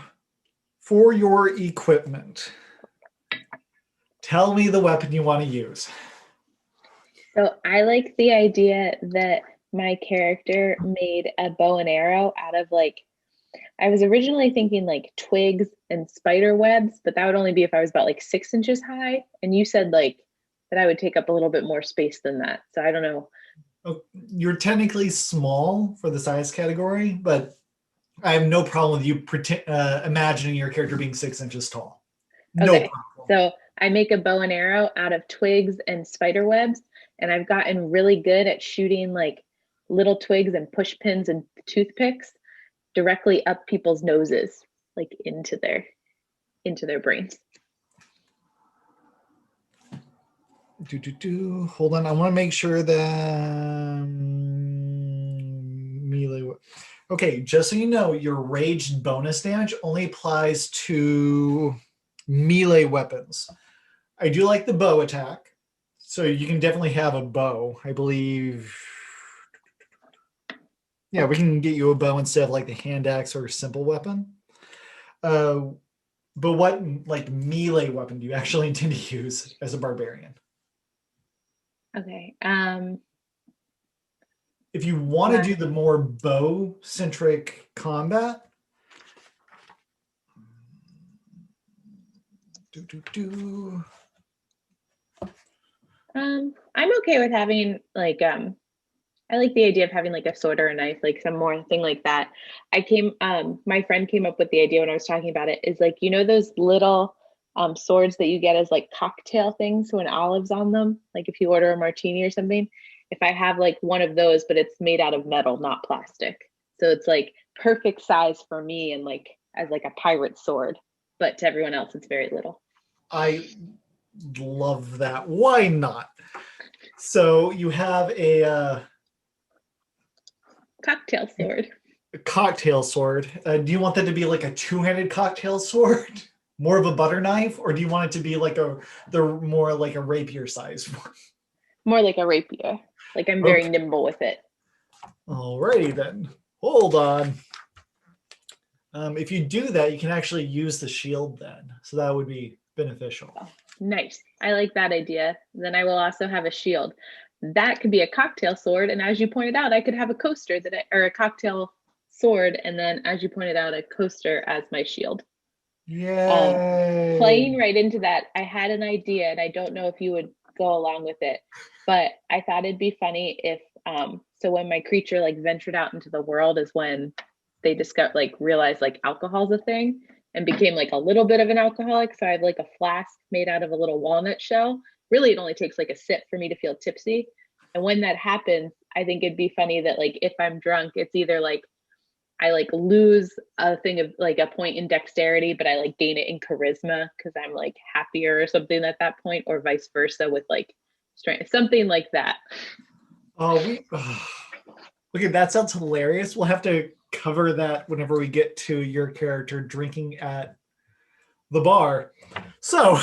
for your equipment, tell me the weapon you want to use.
So I like the idea that my character made a bow and arrow out of like, I was originally thinking like twigs and spider webs, but that would only be if I was about like 6 inches high. And you said like that I would take up a little bit more space than that. So I don't know.
Oh, you're technically small for the size category, but I have no problem with you imagining your character being 6 inches tall. No
Okay.
problem.
So I make a bow and arrow out of twigs and spider webs, and I've gotten really good at shooting like little twigs and push pins and toothpicks directly up people's noses, like into their brains.
Hold on, I want to make sure that melee. Okay, just so you know, your raged bonus damage only applies to melee weapons. I do like the bow attack, so you can definitely have a bow. I believe. Yeah, we can get you a bow instead of like the hand axe or simple weapon. But what like melee weapon do you actually intend to use as a barbarian?
Okay.
If you want to do the more bow-centric combat,
I'm okay with having like I like the idea of having like a sword or a knife, like some more thing like that. My friend came up with the idea when I was talking about it, is like, you know, those little swords that you get as like cocktail things when olives on them, like if you order a martini or something. If I have like one of those, but it's made out of metal, not plastic. So it's like perfect size for me and like as like a pirate sword, but to everyone else, it's very little.
I love that. Why not? So you have a
cocktail sword.
Cocktail sword. Do you want that to be like a 2-handed cocktail sword? More of a butter knife? Or do you want it to be like more like a rapier size one?
More like a rapier. Like I'm very nimble with it.
Alrighty then. Hold on. If you do that, you can actually use the shield then. So that would be beneficial.
Oh, nice. I like that idea. Then I will also have a shield. That could be a cocktail sword. And as you pointed out, I could have a coaster or a cocktail sword. And then as you pointed out, a coaster as my shield.
Yay.
Playing right into that, I had an idea and I don't know if you would go along with it, but I thought it'd be funny if, so when my creature like ventured out into the world is when they realized like alcohol's a thing and became like a little bit of an alcoholic. So I have like a flask made out of a little walnut shell. Really, it only takes like a sip for me to feel tipsy. And when that happens, I think it'd be funny that like if I'm drunk, it's either like I like lose a thing of like a point in dexterity, but I like gain it in charisma because I'm like happier or something at that point, or vice versa with like strength, something like that.
Okay, that sounds hilarious. We'll have to cover that whenever we get to your character drinking at the bar. So,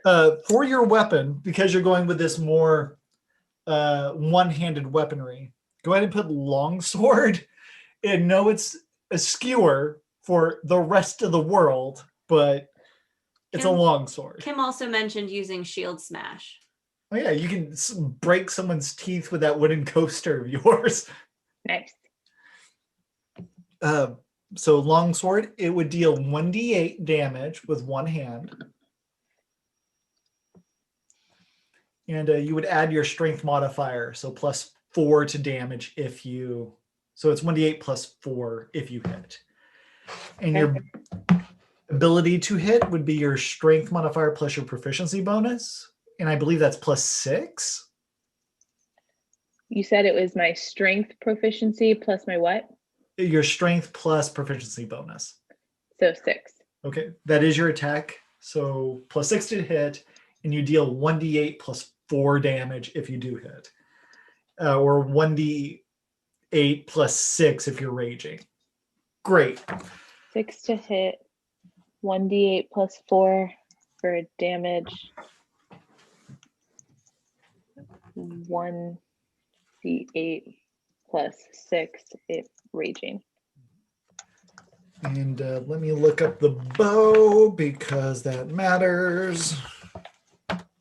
for your weapon, because you're going with this more one-handed weaponry, go ahead and put longsword. And know it's a skewer for the rest of the world, but it's a longsword.
Kim also mentioned using shield smash.
Oh yeah, you can break someone's teeth with that wooden coaster of yours.
Nice.
So longsword, it would deal 1d8 damage with one hand. And you would add your strength modifier, so +4 to damage if you... So it's 1d8 +4 if you hit. And your ability to hit would be your strength modifier plus your proficiency bonus. And I believe that's +6.
You said it was my strength proficiency plus my what?
Your strength plus proficiency bonus.
So 6.
Okay, that is your attack. So +6 to hit, and you deal 1d8 +4 damage if you do hit. Or 1d8 +6 if you're raging. Great.
6 to hit, 1d8 +4 for damage, 1d8 +6 if raging.
And let me look up the bow because that matters.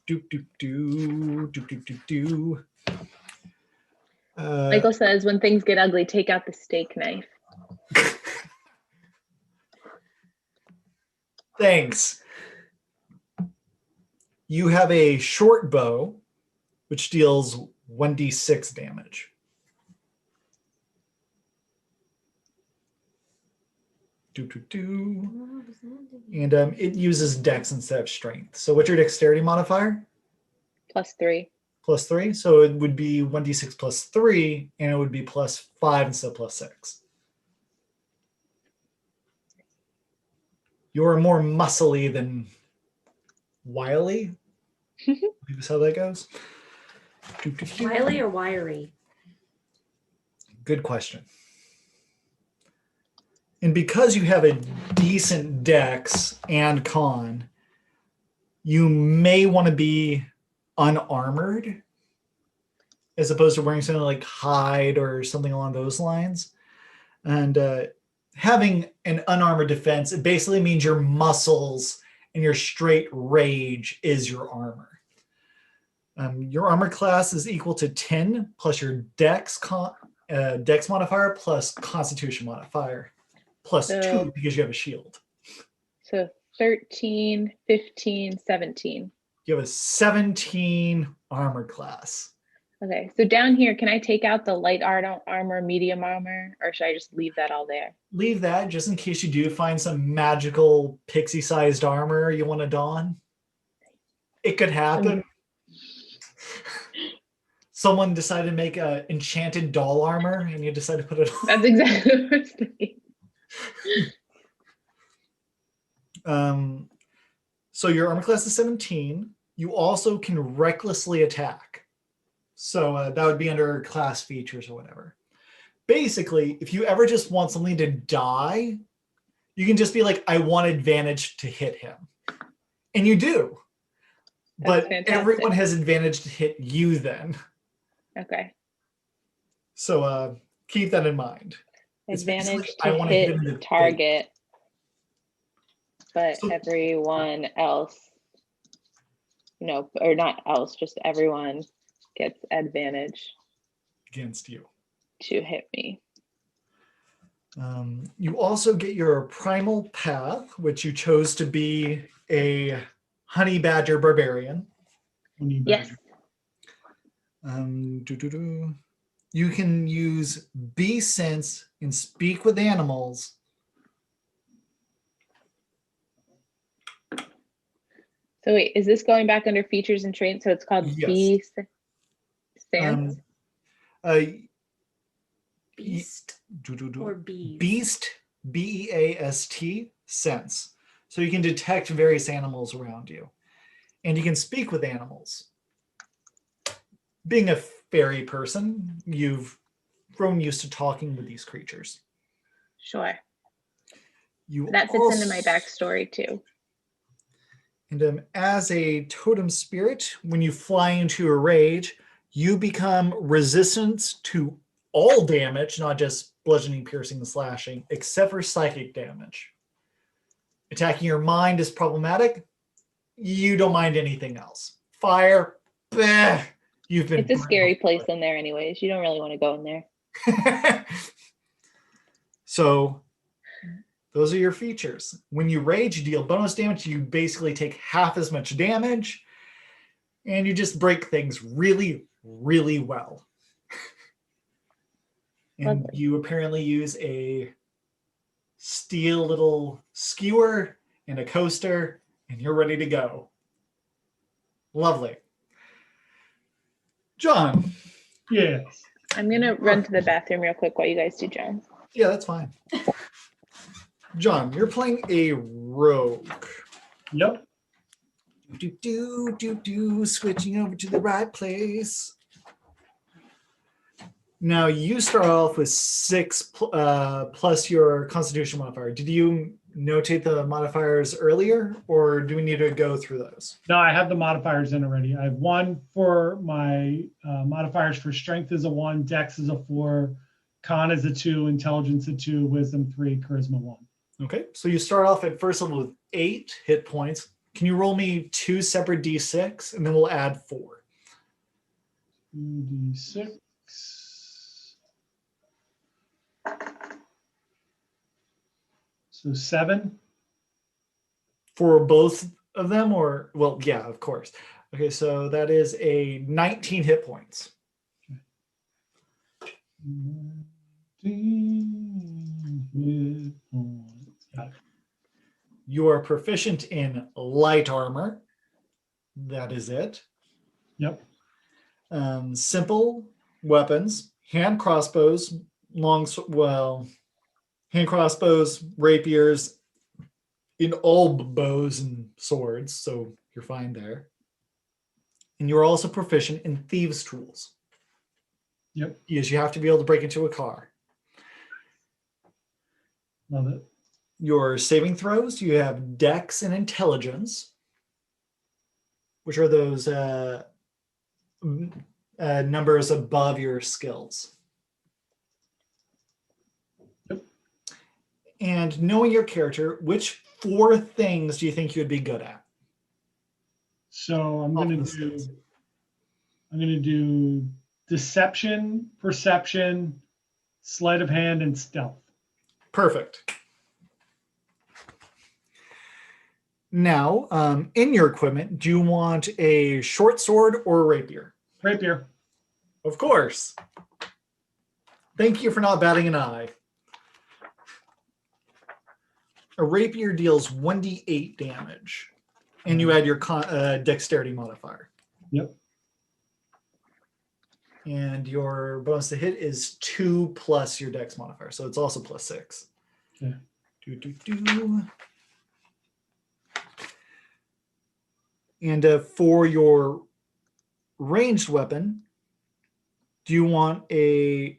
Doop, doop, doo, doop, doop, doop, doo.
Michael says, when things get ugly, take out the steak knife.
Thanks. You have a short bow, which deals 1d6 damage. And it uses dex instead of strength. So what's your dexterity modifier?
+3.
+3. So it would be 1d6 +3, and it would be +5 instead of +6. You're more muscly than wily. I believe is how that goes.
Wily or wiry?
Good question. And because you have a decent dex and con, you may want to be unarmored as opposed to wearing something like hide or something along those lines. And having an unarmored defense, it basically means your muscles and your straight rage is your armor. Your armor class is equal to 10 plus your dex modifier plus constitution modifier plus 2 because you have a shield.
So 13, 15, 17.
You have a 17 armor class.
Okay, so down here, can I take out the light armor, medium armor, or should I just leave that all there?
Leave that just in case you do find some magical pixie-sized armor you want to don. It could happen. Someone decided to make an enchanted doll armor and you decide to put it on.
That's exactly what I was thinking.
So your armor class is 17. You also can recklessly attack. So that would be under class features or whatever. Basically, if you ever just want something to die, you can just be like, I want advantage to hit him. And you do. But everyone has advantage to hit you then.
Okay.
So keep that in mind.
Advantage to hit the target, but everyone else, no, or not else, just everyone gets advantage
against you
to hit me.
You also get your primal path, which you chose to be a honey badger barbarian.
Yes.
You can use bee sense and speak with animals.
So wait, is this going back under features and traits? So it's called bee sense?
Beast or bees?
Beast, B-E-A-S-T, sense. So you can detect various animals around you. And you can speak with animals. Being a fairy person, you've grown used to talking with these creatures.
Sure.
You
That fits into my
also-
backstory too.
And as a totem spirit, when you fly into a rage, you become resistant to all damage, not just bludgeoning, piercing, and slashing, except for psychic damage. Attacking your mind is problematic. You don't mind anything else. Fire, bleh, you've been.
It's a scary place in there anyways. You don't really want to go in there.
So those are your features. When you rage, you deal bonus damage. You basically take half as much damage, and you just break things really, really well. And
Lovely.
you apparently use a steel little skewer and a coaster, and you're ready to go. Lovely. John.
Yes.
I'm gonna run to the bathroom real quick while you guys do John.
Yeah, that's fine. John, you're playing a rogue.
Yep.
Switching over to the right place. Now you start off with 6 plus your Constitution modifier. Did you notate the modifiers earlier, or do we need to go through those?
No, I have the modifiers in already. I have 1 for my modifiers for strength is a 1, dex is a 4, con is a 2, intelligence a 2, wisdom 3, charisma 1.
Okay, so you start off at first level with 8 hit points. Can you roll me 2 separate d6, and then we'll add 4.
2d6. So 7.
For both of them, or, well, yeah, of course. Okay, so that is a 19 hit points.
19 hit points. Got it.
You are proficient in light armor. That is it.
Yep.
Simple weapons, hand crossbows, hand crossbows, rapiers, in all bows and swords, so you're fine there. And you're also proficient in thieves' tools.
Yep.
Yes, you have to be able to break into a car.
Love it.
Your saving throws, you have dex and intelligence, which are those numbers above your skills.
Yep.
And knowing your character, which 4 things do you think you would be good at?
So I'm
Off
going
the
to do
skills.
deception, perception, sleight of hand, and stealth.
Perfect. Now, in your equipment, do you want a short sword or a rapier?
Rapier.
Of course. Thank you for not batting an eye. A rapier deals 1d8 damage, and you add your dexterity modifier.
Yep.
And your bonus to hit is 2 plus your dex modifier, so it's also plus 6.
Okay.
And for your ranged weapon, do you want a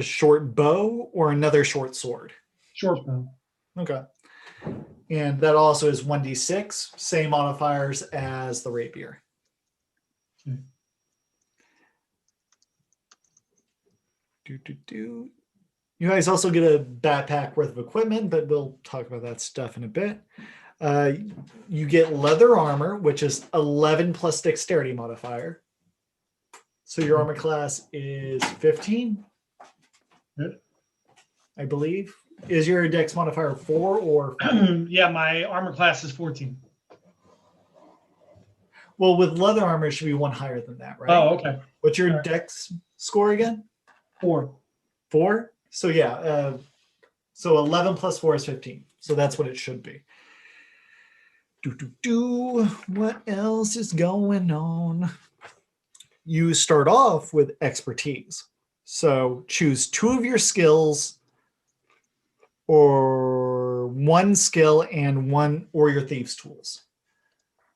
short bow or another short sword?
Short bow.
Okay. And that also is 1d6, same modifiers as the rapier.
Okay.
You guys also get a backpack worth of equipment, but we'll talk about that stuff in a bit. You get leather armor, which is 11 plus dexterity modifier. So your armor class is 15,
Good.
I believe. Is your dex modifier 4 or 5?
Yeah, my armor class is 14.
Well, with leather armor, it should be 1 higher than that, right?
Oh, okay.
What's your
All right.
dex score again?
4.
4? So yeah, so 11 plus 4 is 15. So that's what it should be. What else is going on? You start off with expertise. So choose 2 of your skills, or 1 skill and 1 or your thieves' tools.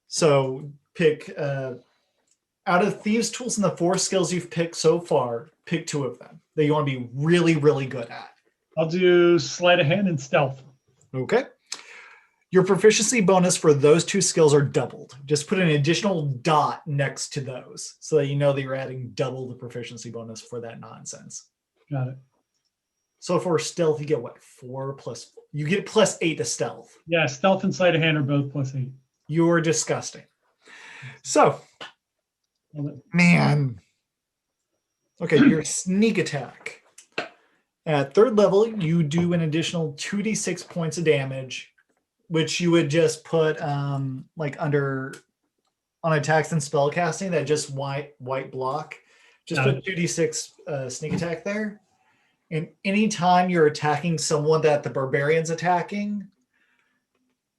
So pick out of thieves' tools and the 4 skills you've picked so far, pick 2 of them that you want to be really, really good at.
I'll do sleight of hand and stealth.
Okay. Your proficiency bonus for those 2 skills are doubled. Just put an additional dot next to those so that you know that you're adding double the proficiency bonus for that nonsense.
Got it.
So for stealth, you get what? 4 plus. You get +8 to stealth.
Yeah, stealth and sleight of hand are both +8.
You're disgusting. So, man. Okay, your sneak attack. At 3rd level, you do an additional 2d6 points of damage, which you would just put like under on attacks and spell casting, that just white block. Just put 2d6 sneak attack there. And anytime you're attacking someone that the barbarian's attacking,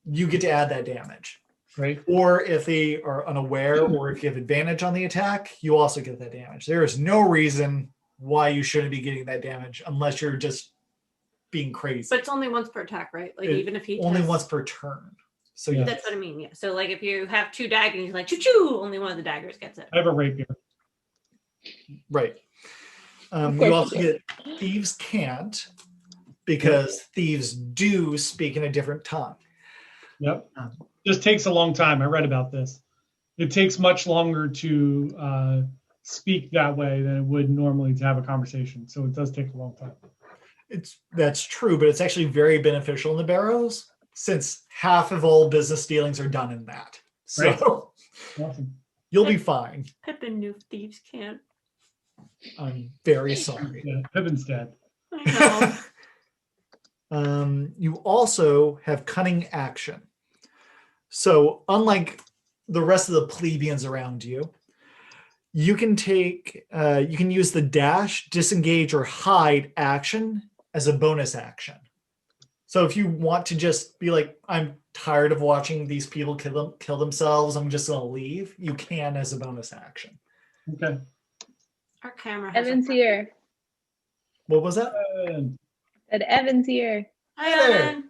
you get to add that damage.
Right.
Or if they are unaware, or if you have advantage on the attack, you also get that damage. There is no reason why you shouldn't be getting that damage unless you're just being crazy.
But it's only once per attack, right? Like even if he
only
tests-
once per turn. So
Yeah.
That's what I mean. Yeah. So like if you have 2 daggers, and he's like choo choo, only one of the daggers gets it.
I have a rapier.
right.
course
You
you
also
do.
get thieves can't, because thieves do speak in a different tongue.
Yep.
Um,
Just takes a long time. I read about this. It takes much longer to speak that way than it would normally to have a conversation. So it does take a long time.
That's true, but it's actually very beneficial in the Barrows, since half of all business dealings are done in that. So
Right. Awesome.
you'll be fine.
Pippin knew thieves can't.
I'm very sorry.
Yeah, Pippin's dead.
I know.
You also have cunning action. So unlike the rest of the plebeians around you, you can use the dash, disengage, or hide action as a bonus action. So if you want to just be like, I'm tired of watching these people kill themselves, I'm just gonna leave, you can as a bonus action.
Okay.
Our camera has
Evan's here.
What was that?
Said Evan's here.
Hi,
There.
Evan.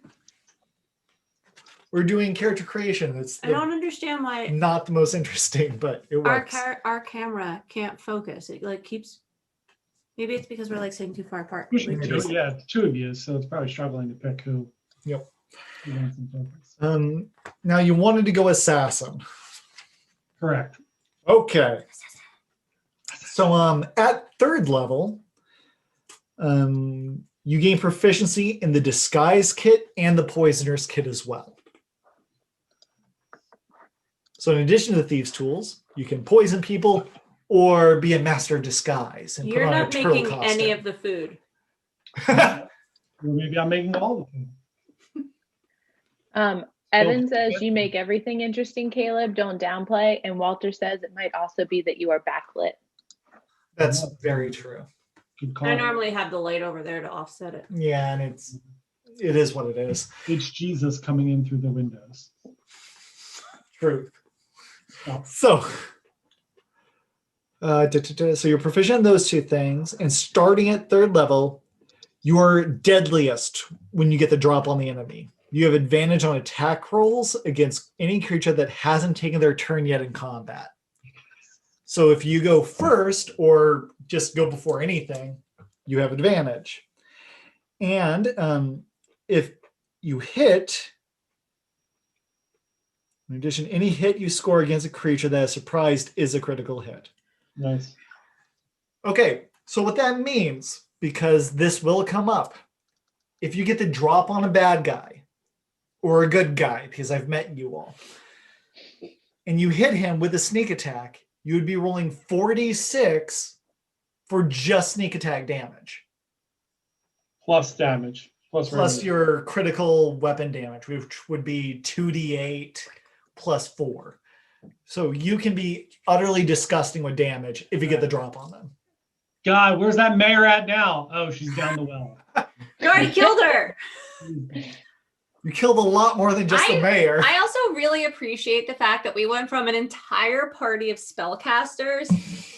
We're doing character creation. It's
I don't understand why
not the most interesting, but it
our
works.
our camera can't focus. It like keeps. Maybe it's because we're like sitting too far apart.
Pushing
Maybe.
two, yeah, 2 of you, so it's probably struggling to pick who.
Yep.
who wants some focus.
Now you wanted to go assassin.
Correct.
Okay. So at 3rd level, you gain proficiency in the disguise kit and the poisoner's kit as well. So in addition to the thieves' tools, you can poison people or be a master of disguise and
You're
put on
not
a turtle
making
costume.
any of the food.
Or maybe I'm making all of them.
Evan says you make everything interesting, Caleb. Don't downplay. And Walter says it might also be that you are backlit.
That's very true.
Good call.
I normally have the light over there to offset it.
Yeah, and it is what it is.
It's Jesus coming in through the windows.
Truth.
Oh.
So, so you're proficient in those 2 things, and starting at 3rd level, you're deadliest when you get the drop on the enemy. You have advantage on attack rolls against any creature that hasn't taken their turn yet in combat. So if you go first or just go before anything, you have advantage. And if you hit, in addition, any hit you score against a creature that is surprised is a critical hit.
Nice.
Okay, so what that means, because this will come up, if you get the drop on a bad guy or a good guy, because I've met you all, and you hit him with a sneak attack, you would be rolling 4d6 for just sneak attack damage.
Plus damage. Plus range.
Your critical weapon damage, which would be 2d8 plus 4. So you can be utterly disgusting with damage if you get the drop on them.
God, where's that mayor at now? Oh, she's down the well.
You already killed her.
You killed a lot more than just the mayor.
I also really appreciate the fact that we went from an entire party of spellcasters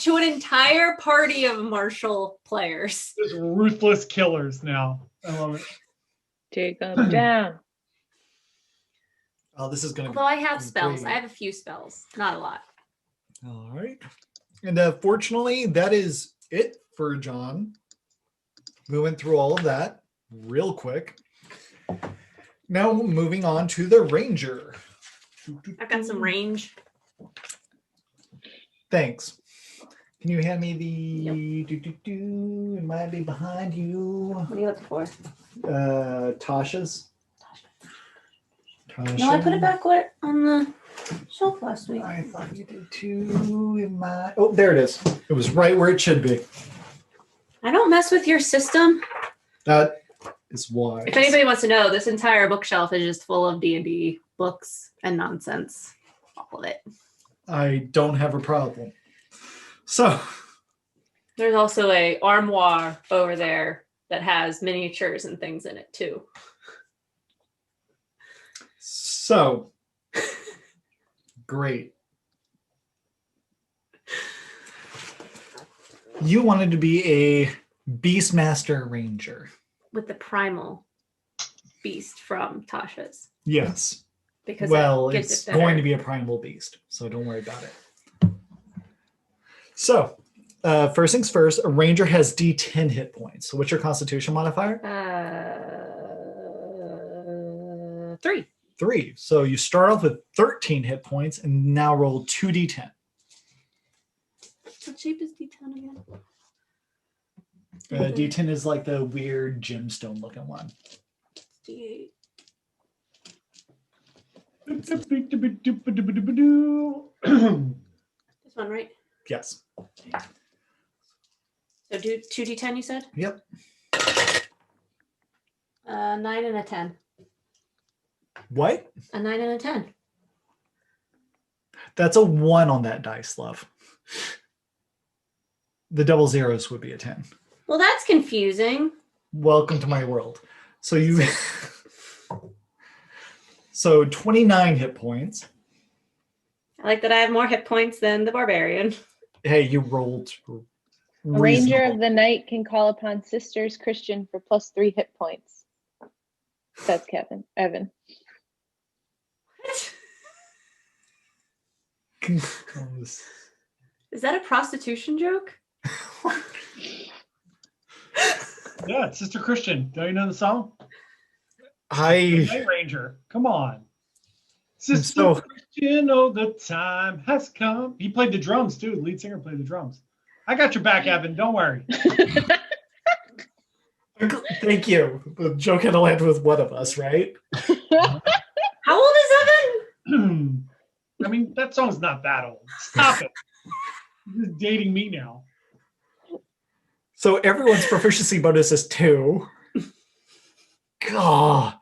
to an entire party of martial players.
There's ruthless killers now. I love it.
Take them down.
Oh, this is going to be
Although I have spells.
great.
I have a few spells, not a lot.
All right. And fortunately, that is it for John. We went through all of that real quick. Now moving on to the Ranger.
I've got some range.
Thanks. Can you hand me the It might be behind you.
What are you looking for?
Tasha's. Tasha.
No, I put it back on the shelf last week.
I thought you did too. Oh, there it is. It was right where it should be.
I don't mess with your system.
That is why.
If anybody wants to know, this entire bookshelf is just full of D&D books and nonsense. All of it.
I don't have a problem. So
there's also a armoire over there that has miniatures and things in it too.
So great. You wanted to be a Beastmaster Ranger.
With the primal beast from Tasha's.
Yes.
Because
well,
gives
it's
it better.
going to be a primal beast, so don't worry about it. So, first things first, a ranger has D10 hit points. So what's your constitution modifier?
3.
3. So you start off with 13 hit points and now roll 2d10.
What shape is D10 again?
D10 is like the weird gemstone looking one.
D8.
This
This one, right?
Yes.
So do 2d10, you said?
Yep.
9 and a 10.
What?
A 9 and a 10.
That's a 1 on that dice, love. The double zeros would be a 10.
Well, that's confusing.
Welcome to my world. So you... So 29 hit points.
I like that I have more hit points than the barbarian.
Hey, you rolled
A ranger
reasonable.
of the night can call upon sisters Christian for +3 hit points. That's Evan.
Is that a prostitution joke?
Yeah, it's Sister Christian. Don't you know the song?
I
Night Ranger. Come on. Sister
So-
Christian, oh, the time has come. He played the drums too. The lead singer played the drums. I got your back, Evan. Don't worry.
Thank you. The joke had to land with one of us, right?
How old is Evan?
I mean, that song's not that old. Stop it. You're just dating me now.
So everyone's proficiency bonus is 2. God.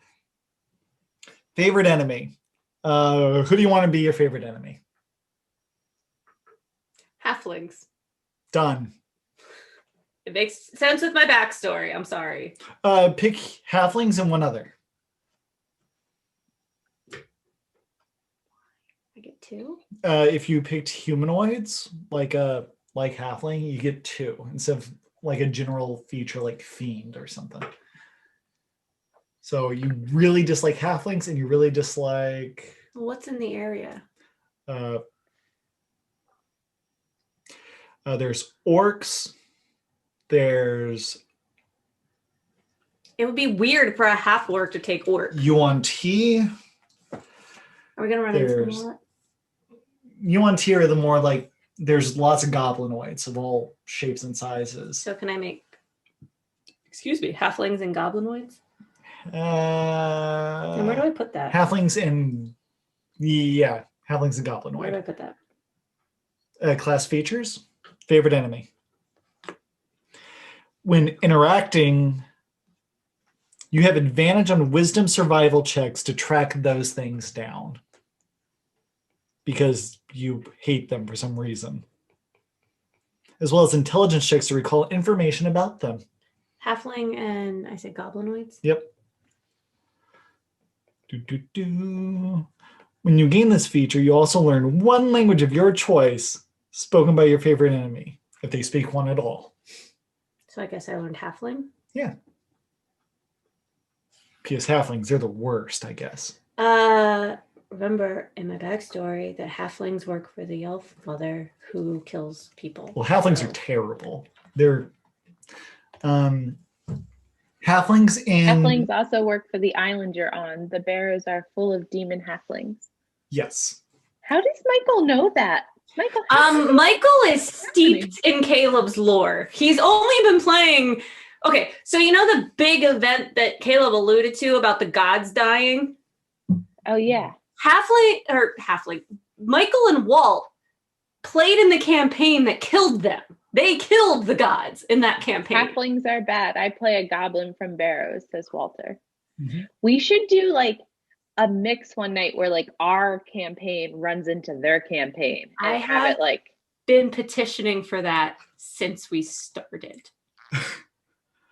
Favorite enemy. Who do you want to be your favorite enemy?
Halflings.
Done.
It makes sense with my backstory. I'm sorry.
Pick halflings and one other.
I get 2.
If you picked humanoids, like halfling, you get 2 instead of like a general feature like fiend or something. So you really dislike halflings and you really dislike
What's in the area?
there's orcs, there's
It would be weird for a half orc to take orc.
UNT.
Are we gonna run into them a
There's-
lot?
UNT are the more like there's lots of goblinoids of all shapes and sizes.
So can I make, excuse me, halflings and goblinoids? And where do I put that?
Halflings and halflings and
Where do I
goblinoid.
put that?
Class features. Favorite enemy. When interacting, you have advantage on wisdom survival checks to track those things down because you hate them for some reason, as well as intelligence checks to recall information about them.
Halfling and I said goblinoids.
Yep. When you gain this feature, you also learn one language of your choice spoken by your favorite enemy, if they speak one at all.
So I guess I learned halfling.
Because halflings, they're the worst, I guess.
Remember in my backstory that halflings work for the elf mother who kills people.
Well, halflings
So-
are terrible. They're Halflings in
Halflings also work for the island you're on. The Barrows are full of demon halflings.
yes.
How does Michael know that? Michael, how
Michael is steeped in Caleb's lore. He's only been playing. Okay, so you know the big event that Caleb alluded to about the gods dying?
Oh yeah.
Halfling, Michael and Walt played in the campaign that killed them. They killed the gods in that campaign.
Halflings are bad. I play a goblin from Barrows, says Walter.
Mm-hmm.
We should do like a mix one night where like our campaign runs into their campaign and
I
have it like
been petitioning for that since we started.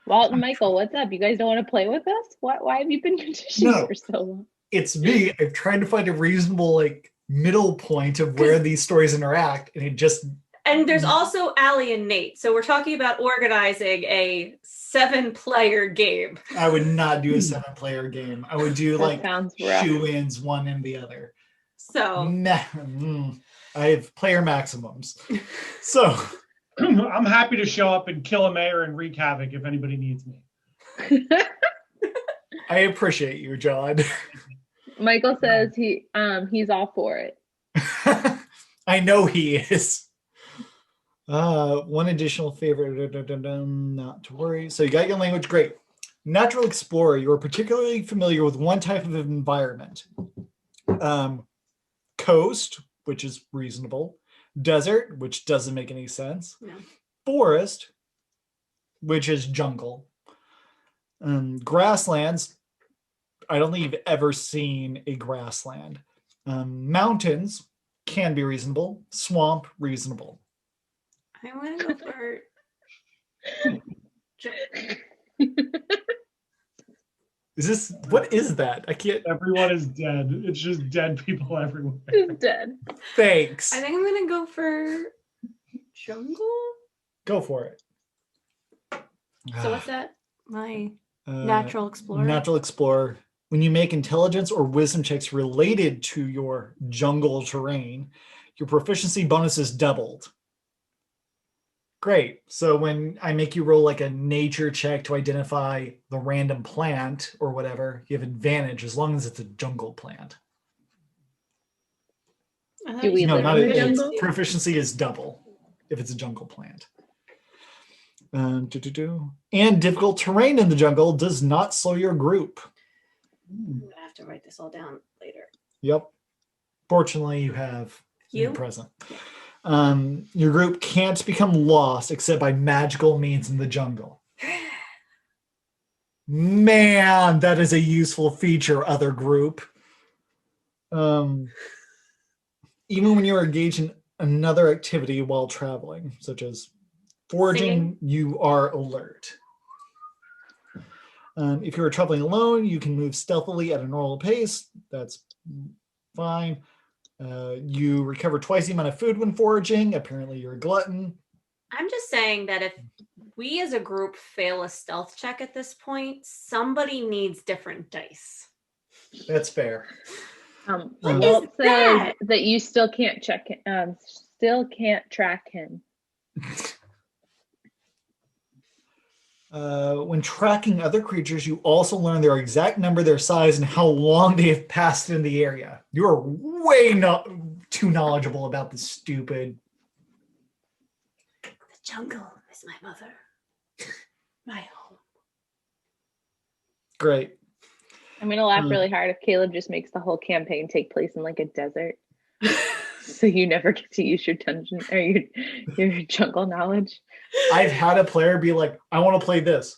Walt and Michael, what's up? You guys don't want to play with us? Why have you been petitioning for so long?
It's me. I've tried to find a reasonable like middle point of where these stories interact, and it just.
And there's also Allie and Nate. So we're talking about organizing a 7-player game.
I would not do a 7-player game. I would do like
rough.
shoe-ins, one and the other.
So
I have player maximums. So
I'm happy to show up and kill a mayor and wreak havoc if anybody needs me.
I appreciate you, John.
Michael says he's all for it.
I know he is. One additional favor, not to worry. So you got your language, great. Natural explorer, you are particularly familiar with one type of environment. Coast, which is reasonable. Desert, which doesn't make any sense.
No.
Forest, which is jungle. Grasslands, I don't think you've ever seen a grassland. Mountains can be reasonable. Swamp, reasonable.
I'm going to go for...
What is that? I can't.
Everyone is dead. It's just dead people everywhere.
He's dead.
Thanks.
I think I'm going to go for jungle.
Go for it.
So what's that? My natural explorer?
Natural explorer. When you make intelligence or wisdom checks related to your jungle terrain, your proficiency bonus is doubled. Great. So when I make you roll like a nature check to identify the random plant or whatever, you have advantage as long as it's a jungle plant.
Do we live in the jungle?
Proficiency is double if it's a jungle plant. And difficult terrain in the jungle does not slow your group.
I'm going to have to write this all down later.
Yep. Fortunately, you have
You?
present. Your group can't become lost except by magical means in the jungle. Man, that is a useful feature, other group. Even when you're engaged in another activity while traveling, such as foraging, you are alert. If you're traveling alone, you can move stealthily at a normal pace. That's fine. You recover twice the amount of food when foraging. Apparently, you're a glutton.
I'm just saying that if we as a group fail a stealth check at this point, somebody needs different dice.
That's fair.
Walt says that you still can't track him.
When tracking other creatures, you also learn their exact number, their size, and how long they have passed in the area. You are way too knowledgeable about this stupid.
The jungle is my mother. My home.
Great.
I'm going to laugh really hard if Caleb just makes the whole campaign take place in like a desert. So you never get to use your dungeon or your jungle knowledge.
I've had a player be like, I want to play this.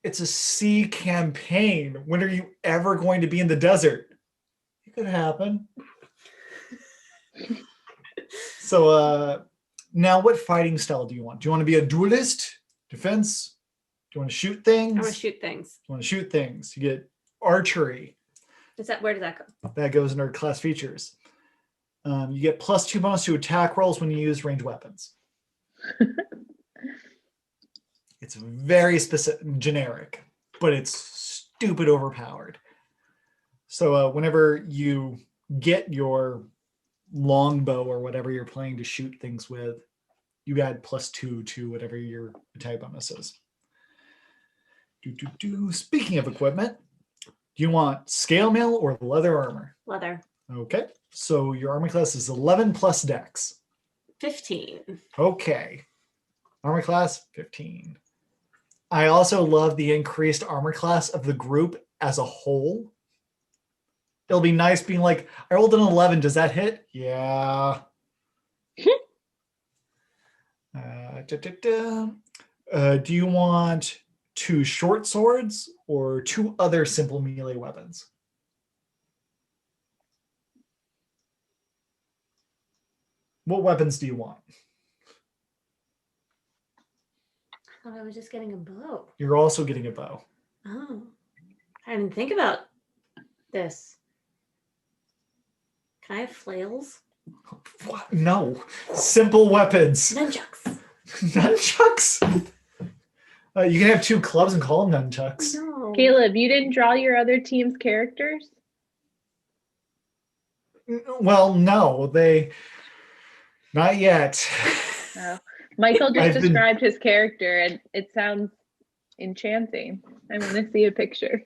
It's a sea campaign. When are you ever going to be in the desert? It could happen. So now what fighting style do you want? Do you want to be a duelist? Defense? Do you want to shoot things?
I want to shoot things.
You want to shoot things. You get archery.
Where does that go?
That goes in our class features. You get +2 bonus to attack rolls when you use ranged weapons. It's very specific, generic, but it's stupid overpowered. So whenever you get your longbow or whatever you're playing to shoot things with, you add +2 to whatever your attack bonus is. Speaking of equipment, do you want scale mail or leather armor?
Leather.
Okay. So your armor class is 11 plus dex.
15.
Okay. Armor class 15. I also love the increased armor class of the group as a whole. It'll be nice being like, I rolled an 11. Does that hit? Yeah. Do you want 2 short swords or 2 other simple melee weapons? What weapons do you want?
I thought I was just getting a bow.
You're also getting a bow.
Oh. I didn't think about this. Can I have flails?
What? No. Simple weapons.
Nunchucks.
Nunchucks? You can have 2 clubs and call them nunchucks.
No.
Caleb, you didn't draw your other team's characters?
Well, no. Not yet.
No. Michael just
I've been-
described his character, and it sounds enchanting. I want to see a picture.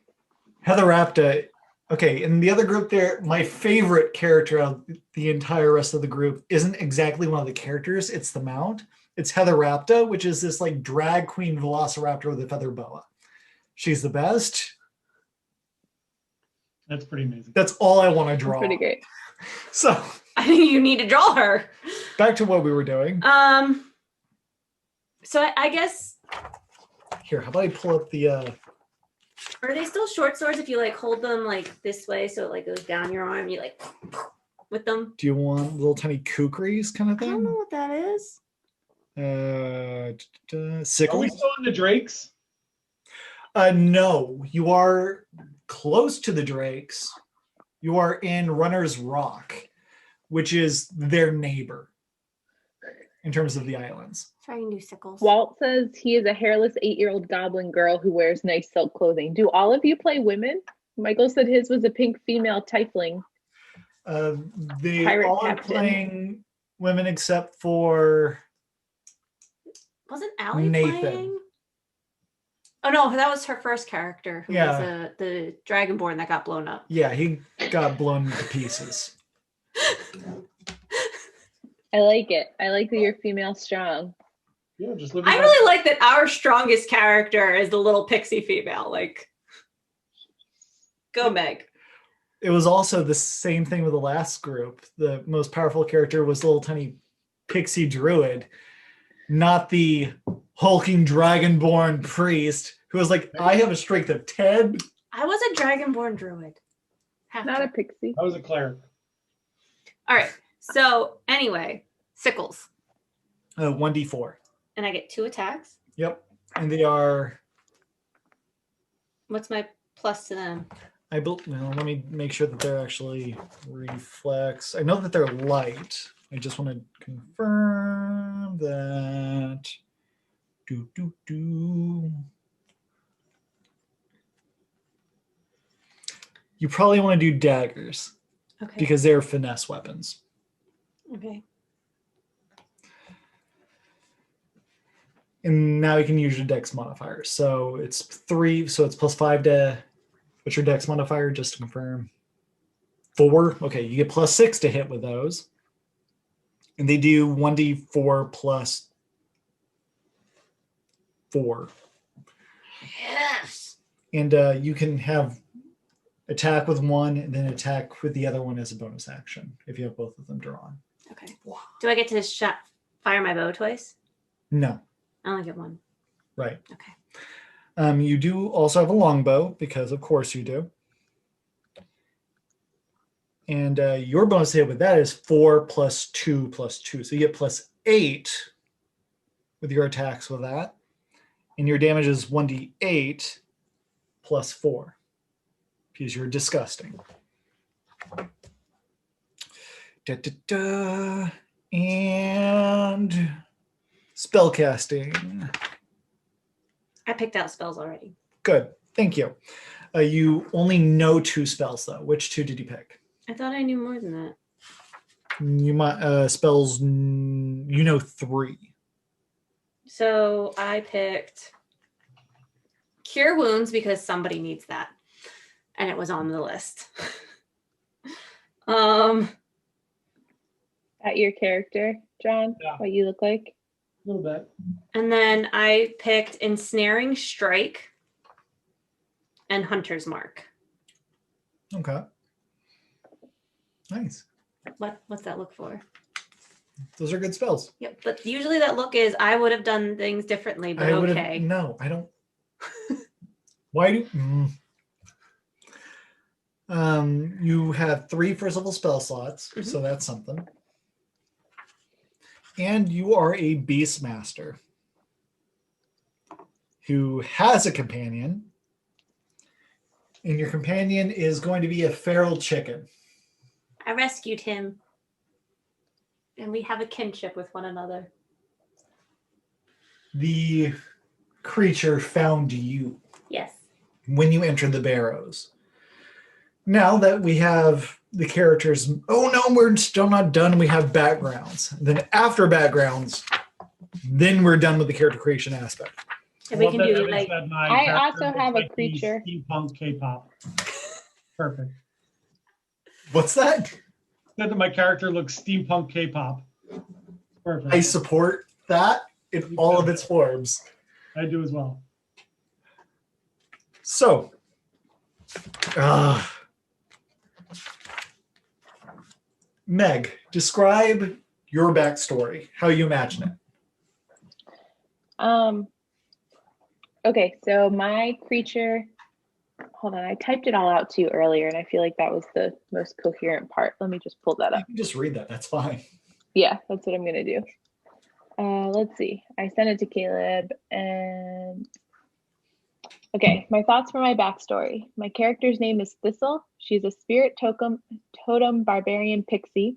Heather Rapta. Okay, in the other group there, my favorite character of the entire rest of the group isn't exactly one of the characters, it's the mount. It's Heather Rapta, which is this like drag queen velociraptor with a feather boa. She's the best.
That's pretty amazing.
That's all I want to draw.
Pretty great.
So
I think you need to draw her.
back to what we were doing.
So I guess,
Here, how about I pull up the
are they still short swords if you like hold them like this way so it like goes down your arm? You like with them?
do you want little tiny kukris kind of
I don't know
thing?
what that is.
Are we
Sickles?
still in the Drakes?
No, you are close to the Drakes. You are in Runner's Rock, which is their neighbor in terms of the islands.
Try and do sickles.
Walt says he is a hairless 8-year-old goblin girl who wears nice silk clothing. Do all of you play women? Michael said his was a pink female tiefling.
They
Pirate
all are
captain.
playing women except for
Wasn't Allie
Nathan.
playing? Oh no, that was her first character who
Yeah.
was the dragonborn that got blown up.
yeah, he got blown to pieces.
I like it. I like that you're female strong.
Yeah, just live.
I really like that our strongest character is the little pixie female. Like, go Meg.
It was also the same thing with the last group. The most powerful character was the little tiny pixie druid, not the hulking dragonborn priest who was like, I have a strength of 10.
I was a dragonborn druid. Half
Not a
dra-
pixie.
I was a cleric.
All right. So anyway, sickles,
1d4.
and I get 2 attacks.
Yep. And they are,
What's my plus to them?
well, let me make sure that they're actually reflex. I know that they're light. I just want to confirm that. You probably want to do daggers
Okay.
because they're finesse weapons.
Okay.
And now you can use your dex modifier. So it's 3, so it's +5 to, what's your dex modifier, just to confirm? 4. Okay, you get +6 to hit with those. And they do 1d4 plus 4.
Yes.
And you can have attack with one and then attack with the other one as a bonus action if you have both of them drawn.
Okay. Do I get to fire my bow twice?
No,
I only get one.
right.
Okay.
You do also have a longbow because of course you do. And your bonus hit with that is 4 plus 2 plus 2. So you get +8 with your attacks with that. And your damage is 1d8 plus 4 because you're disgusting. And spellcasting.
I picked out spells already.
Good. Thank you. You only know 2 spells though. Which 2 did you pick?
I thought I knew more than that.
You might spells. You know 3.
So I picked Cure wounds because somebody needs that. And it was on the list.
At your character, John,
Yeah.
what you look like?
A little bit.
And then I picked Ensnaring Strike and Hunter's Mark.
Okay. Nice.
What's that look for?
Those are good spells.
Yep, but usually that look is I would have done things differently, but okay.
No, I don't. Why do? You have 3 first level spell slots, so that's something. And you are a beast master who has a companion, and your companion is going to be a feral chicken.
I rescued him. And we have a kinship with one another.
The creature found you
Yes.
when you entered the barrows. Now that we have the characters, oh no, we're still not done. We have backgrounds. Then after backgrounds, then we're done with the character creation aspect.
And we can do like
I also have a creature.
Steampunk K-pop. Perfect.
What's that?
Said that my character looks steampunk K-pop. Perfect.
I support that in all of its forms.
I do as well.
So, Meg, describe your backstory, how you imagine it.
Okay, so my creature, hold on, I typed it all out to you earlier, and I feel like that was the most coherent part. Let me just pull that
You
up.
can just read that. That's fine.
Yeah, that's what I'm gonna do. Let's see. I sent it to Caleb, and okay, my thoughts for my backstory. My character's name is Thistle. She's a spirit totem barbarian pixie.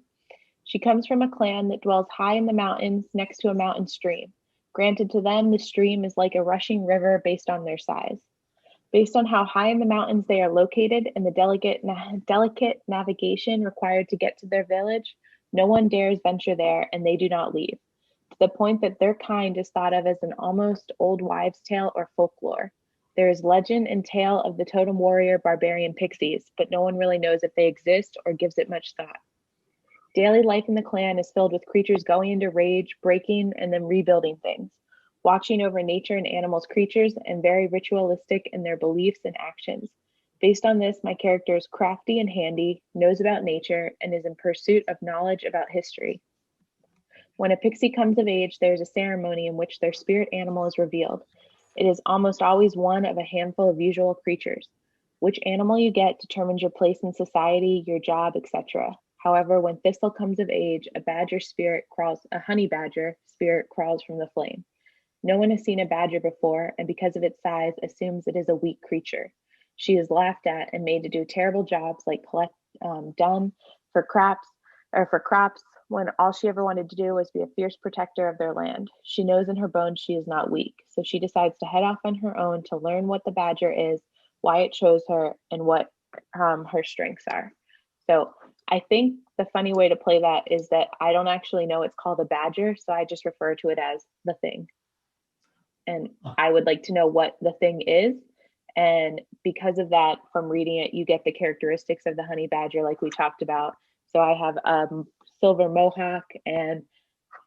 She comes from a clan that dwells high in the mountains next to a mountain stream. Granted, to them, the stream is like a rushing river based on their size. Based on how high in the mountains they are located and the delicate navigation required to get to their village, no one dares venture there, and they do not leave, to the point that their kind is thought of as an almost old wives' tale or folklore. There is legend and tale of the totem warrior barbarian pixies, but no one really knows if they exist or gives it much thought. Daily life in the clan is filled with creatures going into rage, breaking, and then rebuilding things, watching over nature and animals' creatures, and very ritualistic in their beliefs and actions. Based on this, my character is crafty and handy, knows about nature, and is in pursuit of knowledge about history. When a pixie comes of age, there is a ceremony in which their spirit animal is revealed. It is almost always one of a handful of usual creatures. Which animal you get determines your place in society, your job, etc. However, when Thistle comes of age, a honey badger spirit crawls from the flame. No one has seen a badger before, and because of its size, assumes it is a weak creature. She is laughed at and made to do terrible jobs like collect dung for crops, when all she ever wanted to do was be a fierce protector of their land. She knows in her bones she is not weak, so she decides to head off on her own to learn what the badger is, why it chose her, and what her strengths are. So I think the funny way to play that is that I don't actually know it's called a badger, so I just refer to it as the thing. And I would like to know what the thing is. And because of that, from reading it, you get the characteristics of the honey badger like we talked about. So I have silver mohawk, and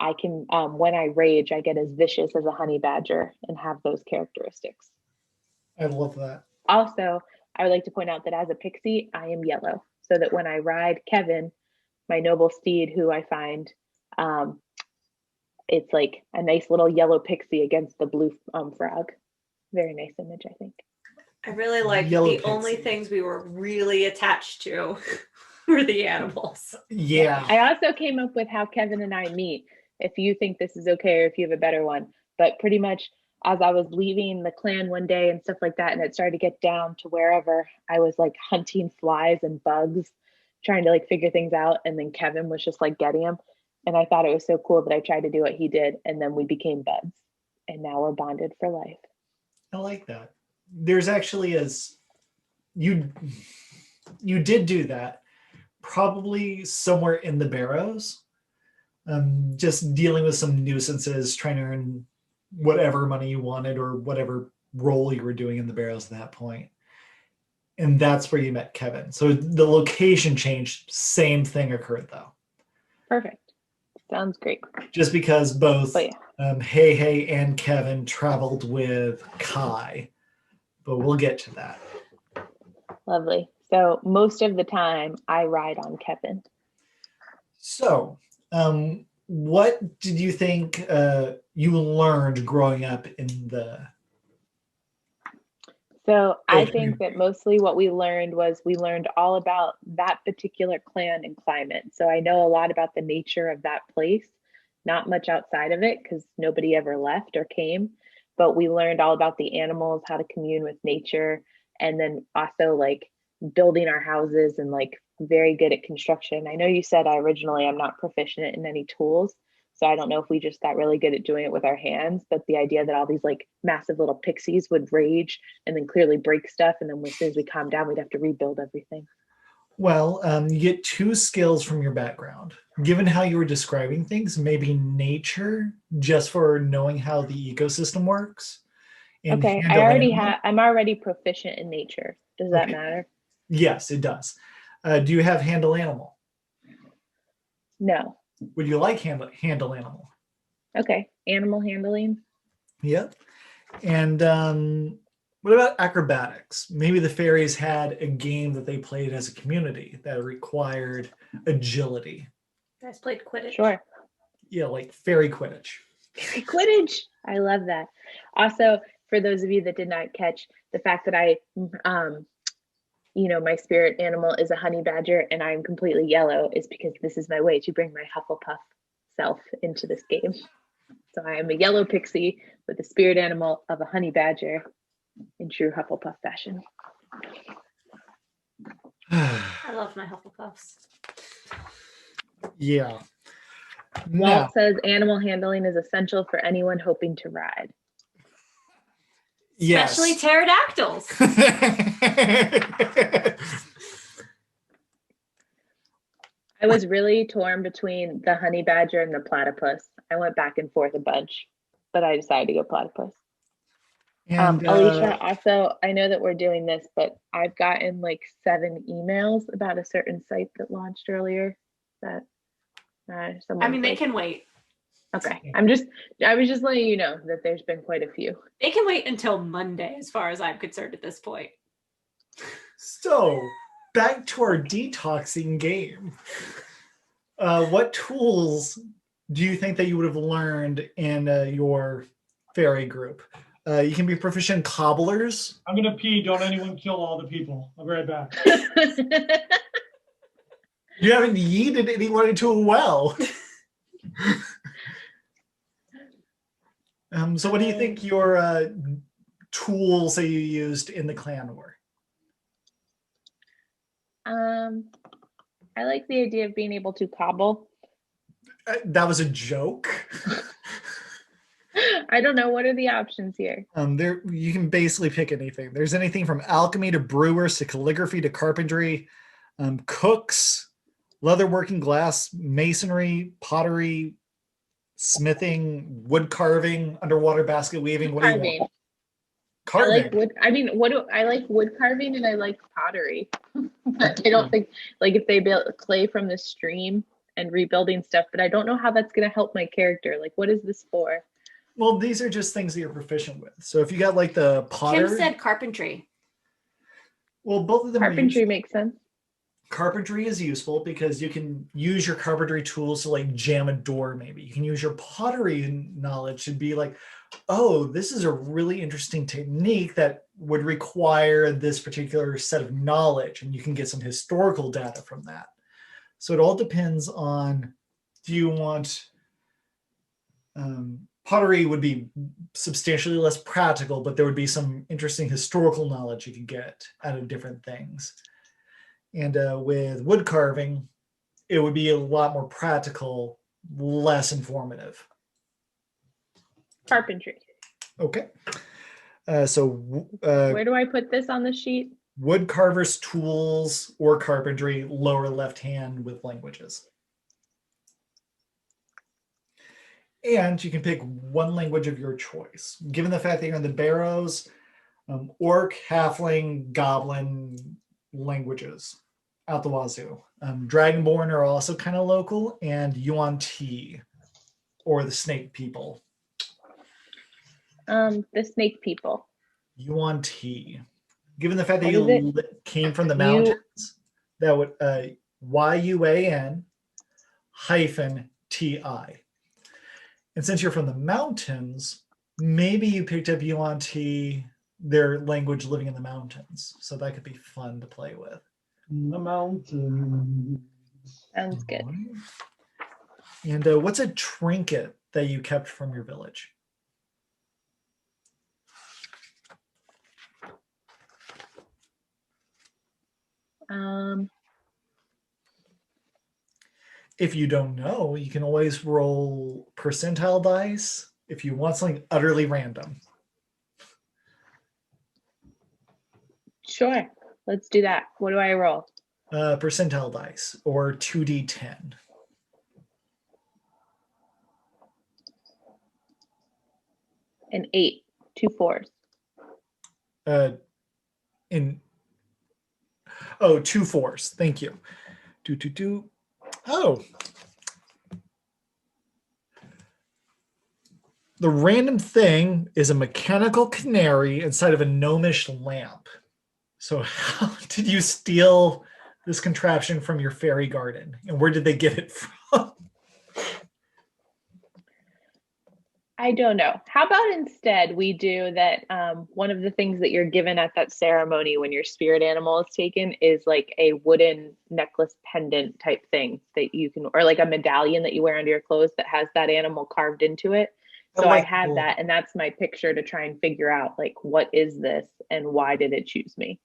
I can, when I rage, I get as vicious as a honey badger and have those characteristics.
I love that.
Also, I would like to point out that as a pixie, I am yellow, so that when I ride Kevin, my noble steed, who I find, it's like a nice little yellow pixie against the blue frog. Very nice image, I think.
I really like
Yellow
the only
pixie.
things we were really attached to were the animals.
Yeah.
I also came up with how Kevin and I meet, if you think this is okay or if you have a better one. But pretty much as I was leaving the clan one day and stuff like that, and it started to get down to wherever, I was like hunting flies and bugs, trying to like figure things out. And then Kevin was just like getting them. And I thought it was so cool that I tried to do what he did. And then we became buds. And now we're bonded for life.
I like that. There's actually you did do that probably somewhere in the barrows, just dealing with some nuisances, trying to earn whatever money you wanted or whatever role you were doing in the Barrows at that point. And that's where you met Kevin. So the location changed, same thing occurred though.
Perfect. Sounds great.
Just because both
But yeah.
Hey and Kevin traveled with Kai, but we'll get to that.
Lovely. So most of the time I ride on Kevin.
So, what did you think you learned growing up in the...
So I think that mostly what we learned all about that particular clan and climate. So I know a lot about the nature of that place, not much outside of it because nobody ever left or came, but we learned all about the animals, how to commune with nature, and then also like building our houses and like very good at construction. I know you said I'm not proficient in any tools. So I don't know if we just got really good at doing it with our hands, but the idea that all these like massive little pixies would rage and then clearly break stuff. And then as soon as we calm down, we'd have to rebuild everything.
Well, you get 2 skills from your background. Given how you were describing things, maybe nature, just for knowing how the ecosystem works. And
Okay, I'm already proficient in nature. Does that matter?
Yes, it does. Do you have handle animal?
No.
Would you like handle animal?
Okay, animal handling.
Yep. And what about acrobatics? Maybe the fairies had a game that they played as a community that required agility.
You guys played Quidditch.
Sure.
Yeah, like fairy Quidditch.
Fairy Quidditch. I love that. Also, for those of you that did not catch the fact that my spirit animal is a honey badger and I'm completely yellow is because this is my way to bring my Hufflepuff self into this game. So I am a yellow pixie with the spirit animal of a honey badger in true Hufflepuff fashion.
I love my Hufflepuffs.
Yeah.
Walt says animal handling is essential for anyone hoping to ride.
Yes.
Especially pterodactyls.
I was really torn between the honey badger and the platypus. I went back and forth a bunch, but I decided to go platypus.
And,
Alicia, also, I know that we're doing this, but I've gotten like 7 emails about a certain site that launched earlier that
they can wait.
Okay. I was just letting you know that there's been quite a few.
They can wait until Monday, as far as I'm concerned at this point.
So, back to our detoxing game. What tools do you think that you would have learned in your fairy group? You can be proficient in cobblers.
I'm going to pee. Don't anyone kill all the people. I'll be right back.
You haven't yeeted anyone into a well. So what do you think your tools that you used in the clan were?
I like the idea of being able to cobble.
That was a joke.
I don't know. What are the options here?
There you can basically pick anything. There's anything from alchemy to brewers to calligraphy to carpentry, cooks, leatherworking, glass, masonry, pottery, smithing, wood carving, underwater basket weaving. What do you want? Carving.
I like wood. I mean, I like wood carving and I like pottery. I don't think like if they built clay from the stream and rebuilding stuff, but I don't know how that's going to help my character. Like, what is this for?
Well, these are just things that you're proficient with. So if you got like the potter.
Kim said carpentry.
Well, both of them
carpentry makes sense.
Carpentry is useful because you can use your carpentry tools to like jam a door. Maybe you can use your pottery knowledge to be like, oh, this is a really interesting technique that would require this particular set of knowledge, and you can get some historical data from that. So it all depends on, do you want, pottery would be substantially less practical, but there would be some interesting historical knowledge you could get out of different things. And with wood carving, it would be a lot more practical, less informative.
Carpentry.
Okay. Where
do I put this on the sheet?
Wood carver's tools or carpentry, lower left hand with languages. And you can pick one language of your choice. Given the fact that you're in the Barrows, Orc, halfling, goblin languages out the wazoo. Dragonborn are also kind of local, and Yuan Ti, or the snake people.
The snake people.
Yuan Ti. Given the fact that
What is
you came from the
You-
mountains, that would YUAN hyphen TI. And since you're from the mountains, maybe you picked up Yuan Ti, their language living in the mountains. So that could be fun to play with.
The mountain.
Sounds good.
And what's a trinket that you kept from your village? If you don't know, you can always roll percentile dice if you want something utterly random.
Sure. Let's do that. What do I roll?
Percentile dice or 2d10.
An 8, 2 4s.
Two fours. Thank you. Two. Oh. The random thing is a mechanical canary inside of a gnomish lamp. So how did you steal this contraption from your fairy garden? And where did they get it from?
I don't know. How about instead we do that? One of the things that you're given at that ceremony when your spirit animal is taken is like a wooden necklace pendant type thing that you can, or like a medallion that you wear under your clothes that has that animal carved into it. So I have that, and that's my picture to try and figure out like what is this and why did it choose me?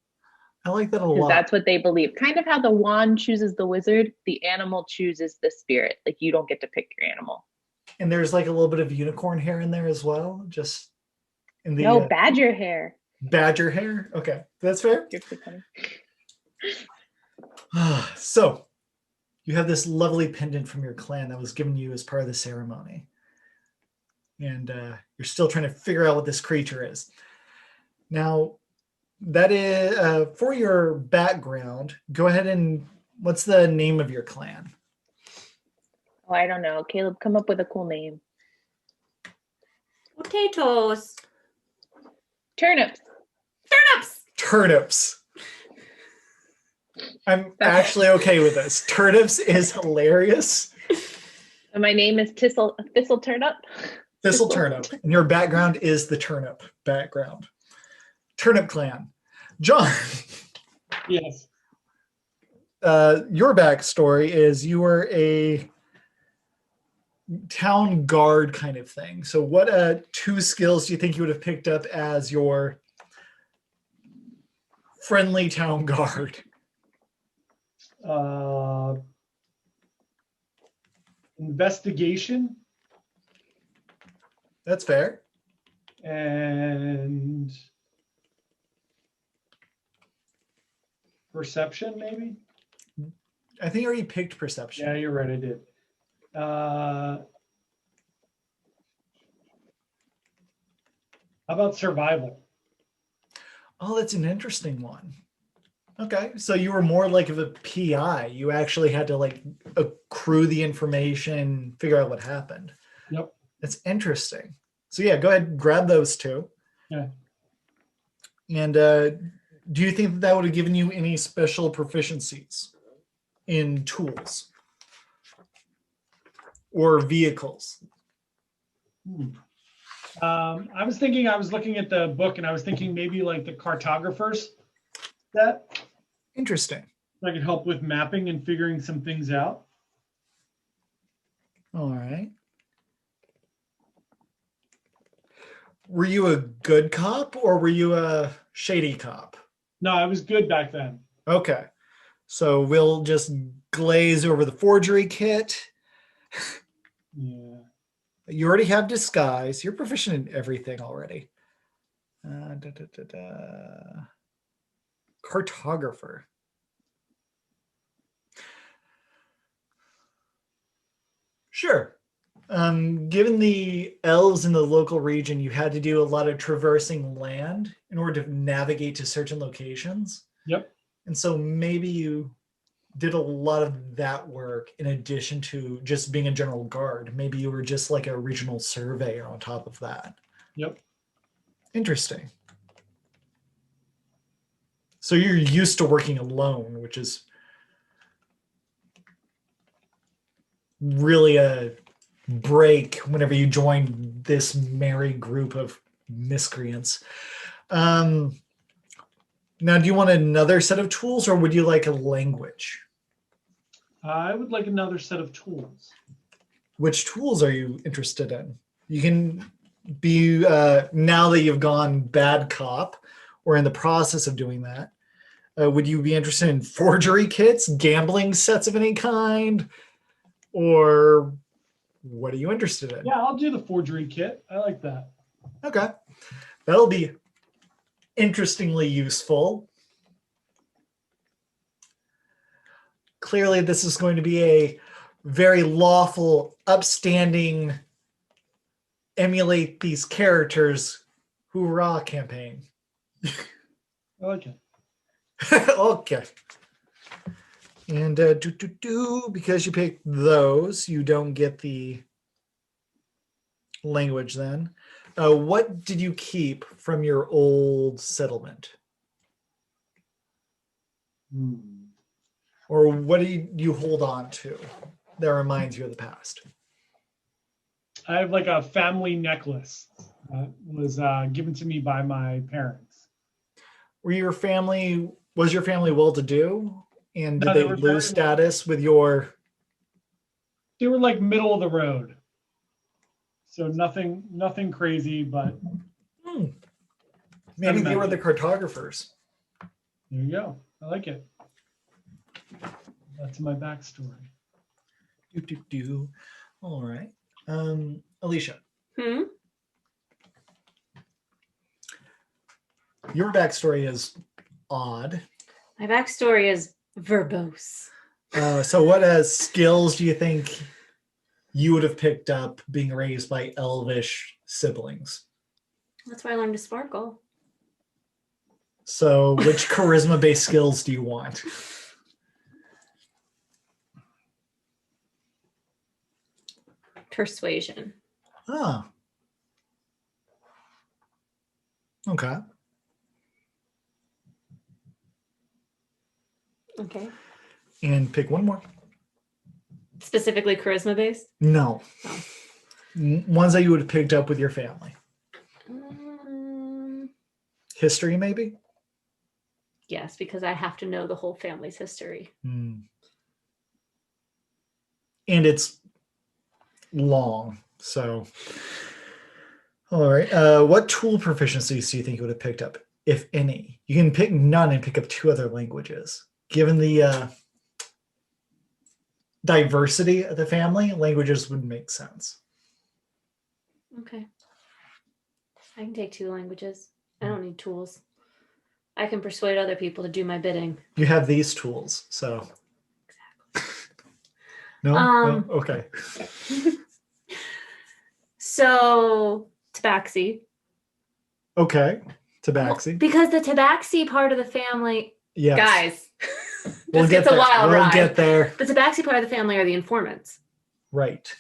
I like that a
Because
lot.
that's what they believe. Kind of how the wand chooses the wizard, the animal chooses the spirit. Like you don't get to pick your animal.
And there's like a little bit of unicorn hair in there as well, just in the
No, badger hair.
badger hair. Okay, that's fair.
You're too funny.
So you have this lovely pendant from your clan that was given you as part of the ceremony. And you're still trying to figure out what this creature is. Now, that is for your background. Go ahead and what's the name of your clan?
Oh, I don't know. Caleb, come up with a cool name.
Potatoes.
Turnips.
Turnips.
Turnips. I'm actually okay with this. Turnips is hilarious.
And my name is Thistle Turnip.
Thistle Turnip. And your background is the turnip background. Turnip clan. John.
Yes.
Your backstory is you were a town guard kind of thing. So what two skills do you think you would have picked up as your friendly town guard?
Investigation
That's fair.
and perception, maybe.
I think you already picked perception.
Yeah, you're right. I did. How about survival?
Oh, that's an interesting one. Okay, so you were more like of a PI. You actually had to like accrue the information, figure out what happened.
Yep.
That's interesting. So yeah, go ahead, grab those two.
Yeah.
And do you think that would have given you any special proficiencies in tools or vehicles?
I was thinking, I was looking at the book and I was thinking maybe like the cartographers that
Interesting.
could help with mapping and figuring some things out.
All right. Were you a good cop or were you a shady cop?
No, I was good back then.
Okay. So we'll just glaze over the forgery kit.
Yeah.
You already have disguise. You're proficient in everything already. Cartographer. Sure. Given the elves in the local region, you had to do a lot of traversing land in order to navigate to certain locations.
Yep.
And so maybe you did a lot of that work in addition to just being a general guard. Maybe you were just like a regional surveyor on top of that.
Yep.
Interesting. So you're used to working alone, which is really a break whenever you join this merry group of miscreants. Now, do you want another set of tools or would you like a language?
I would like another set of tools.
Which tools are you interested in? You can be, now that you've gone bad cop or in the process of doing that, would you be interested in forgery kits, gambling sets of any kind? Or what are you interested in?
Yeah, I'll do the forgery kit. I like that.
Okay. That'll be interestingly useful. Clearly, this is going to be a very lawful, upstanding, emulate these characters, hoorah campaign.
I like it.
Okay. And because you picked those, you don't get the language then. What did you keep from your old settlement? Or what do you hold on to that reminds you of the past?
I have like a family necklace that was given to me by my parents.
Was your family well-to-do? And did
No,
they
were
lose
very-
status with your...
They were like middle of the road. So nothing crazy, but
Maybe they were the cartographers.
there you go. I like it. That's my backstory.
All right. Alicia, your backstory is odd.
My backstory is verbose.
So what skills do you think you would have picked up being raised by elvish siblings?
That's where I learned to sparkle.
So which charisma-based skills do you want?
Persuasion.
Ah. Okay.
Okay.
And pick one more.
Specifically charisma based?
No.
Oh.
Ones that you would have picked up with your family. History, maybe?
Yes, because I have to know the whole family's history.
And it's long, so. All right. What tool proficiencies do you think you would have picked up, if any? You can pick none and pick up 2 other languages. Given the diversity of the family, languages would make sense.
Okay. I can take 2 languages. I don't need tools. I can persuade other people to do my bidding.
You have these tools, so. No?
Um,
No? Okay.
So, tabaxi.
Okay. Tabaxi.
Because the tabaxi part of the family,
Yes.
guys,
We'll
this
get
gets a
there.
wild
We'll
ride.
get there.
The tabaxi part of the family are the informants.
Right.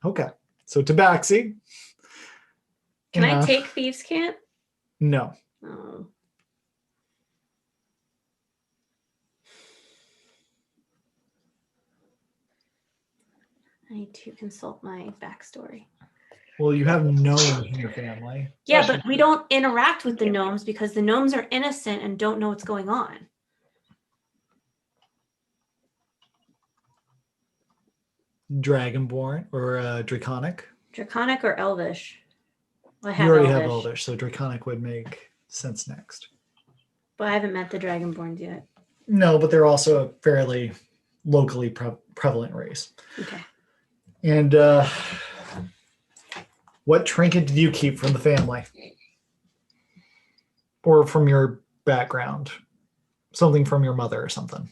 Okay. So tabaxi.
Can I
Enough.
take thieves' cant?
No.
Oh. I need to consult my backstory.
Well, you have gnomes in your family.
Yeah, but we don't interact with the gnomes because the gnomes are innocent and don't know what's going on.
Dragonborn or Draconic.
Draconic or Elvish? Well, I
You already
Elvish,
have Elvish, so Draconic would make sense next.
but I haven't met the Dragonborns yet.
No, but they're also a fairly locally prevalent race.
Okay.
And what trinket did you keep from the family? Or from your background? Something from your mother or something?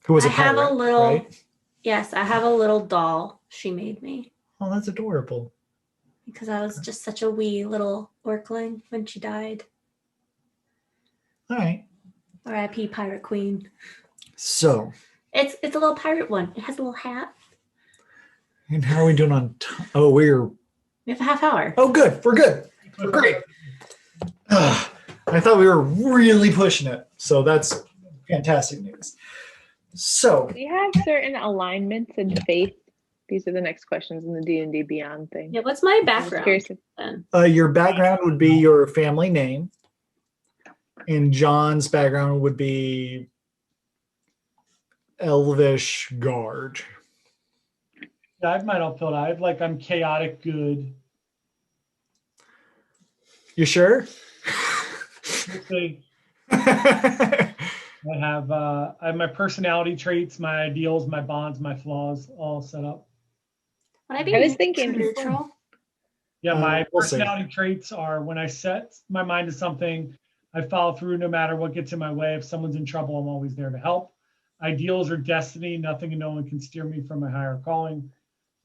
Who was a
I have
pirate,
a little.
right?
Yes, I have a little doll she made me.
Oh, that's adorable.
because I was just such a wee little orkling when she died.
All right.
R.I.P. Pirate Queen.
So,
It's a little pirate one. It has a little hat.
and how are we doing on time? Oh, we're...
We have a half hour.
Oh, good. We're good. We're great. I thought we were really pushing it. So that's fantastic news. So,
Do you have certain alignments and faith? These are the next questions in the D&D Beyond thing.
Yeah, what's my
I'm just
background
curious if-
then?
your background would be your family name. And John's background would be Elvish Guard.
Yeah, I have mine all filled out. I have like I'm chaotic good.
You sure?
Let's see. I have my personality traits, my ideals, my bonds, my flaws all set up.
Would I be
I was thinking-
neutral?
Yeah, my
we'll see.
personality traits are when I set my mind to something, I follow through no matter what gets in my way. If someone's in trouble, I'm always there to help. Ideals are destiny. Nothing and no one can steer me from my higher calling.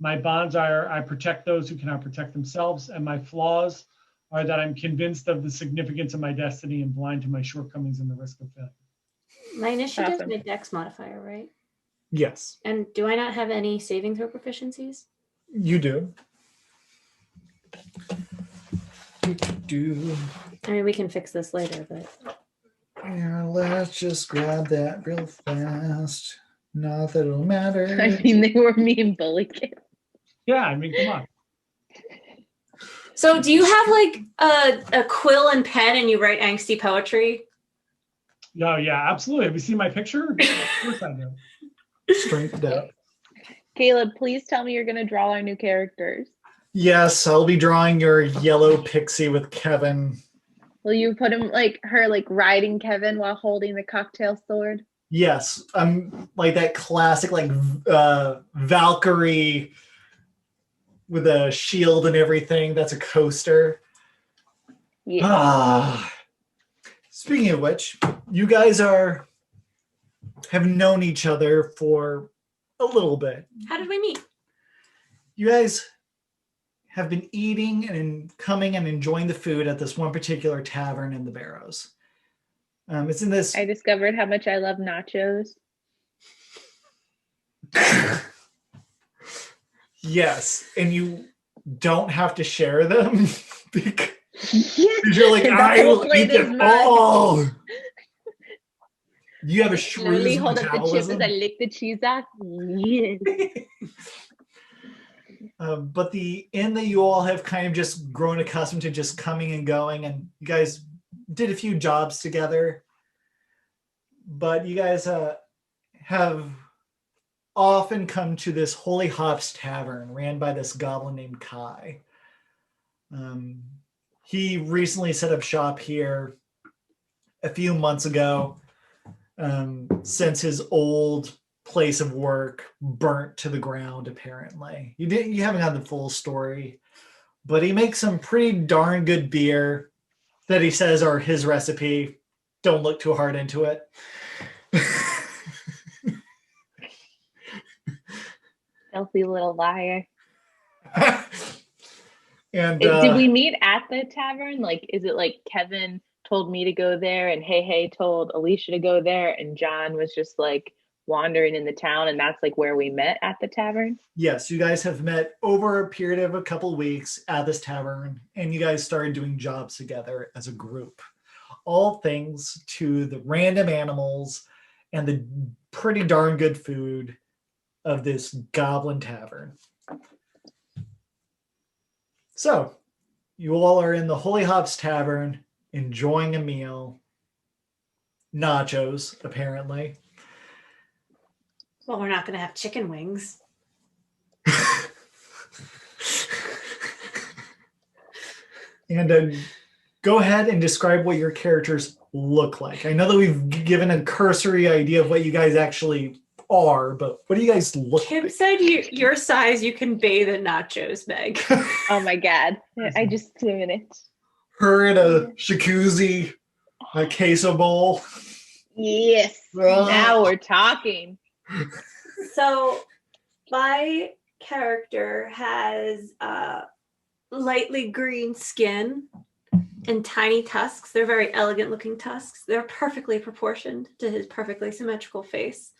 My bonds are I protect those who cannot protect themselves. And my flaws are that I'm convinced of the significance of my destiny and blind to my shortcomings and the risk of failure.
My initiative is
Awesome.
my dex modifier, right?
Yes,
And do I not have any saving throw proficiencies?
you do. Do.
I mean, we can fix this later, but
Yeah, let's just grab that real fast. Not that it'll matter.
I mean, they were me and Bully Kid.
Yeah, I mean, come on.
so do you have like a quill and pen and you write angsty poetry?
Oh, yeah, absolutely. Have you seen my picture? Of course I do.
Strength depth.
Caleb, please tell me you're going to draw our new characters.
Yes, I'll be drawing your yellow pixie with Kevin.
Will you put him like her like riding Kevin while holding the cocktail sword?
Yes, I'm like that classic like Valkyrie with a shield and everything. That's a coaster.
Yeah.
Ah. Speaking of which, you guys have known each other for a little bit.
How did we meet?
You guys have been eating and coming and enjoying the food at this one particular tavern in the Barrows. It's in this.
I discovered how much I love nachos.
Yes, and you don't have to share them because
Yes.
you're like,
The
I
whole
will eat
plate is
them
mine.
all. You have a
Slowly
shrewd
hold up the chip as
metabolism.
I lick the cheese off. Yes.
But the inn that you all have kind of just grown accustomed to just coming and going, and you guys did a few jobs together, but you guys have often come to this Holy Hops Tavern ran by this goblin named Kai. He recently set up shop here a few months ago, since his old place of work burnt to the ground. Apparently, you haven't got the full story, but he makes some pretty darn good beer that he says are his recipe. Don't look too hard into it.
Stealthy little liar.
And
Did we meet at the tavern? Like, is it like Kevin told me to go there and Hey told Alicia to go there and John was just like wandering in the town and that's like where we met at the tavern?
yes, you guys have met over a period of a couple weeks at this tavern, and you guys started doing jobs together as a group. All thanks to the random animals and the pretty darn good food of this goblin tavern. So, you all are in the Holy Hops Tavern, enjoying a meal. Nachos, apparently.
Well, we're not going to have chicken wings.
And go ahead and describe what your characters look like. I know that we've given a cursory idea of what you guys actually are, but what do you guys look
Kim
like?
said your size, you can bathe in nachos, Meg.
Oh my god. I just do it.
Her in a jacuzzi, a queso bowl.
Yes.
Ah.
Now we're talking.
So my character has lightly green skin and tiny tusks. They're very elegant looking tusks. They're perfectly proportioned to his perfectly symmetrical face.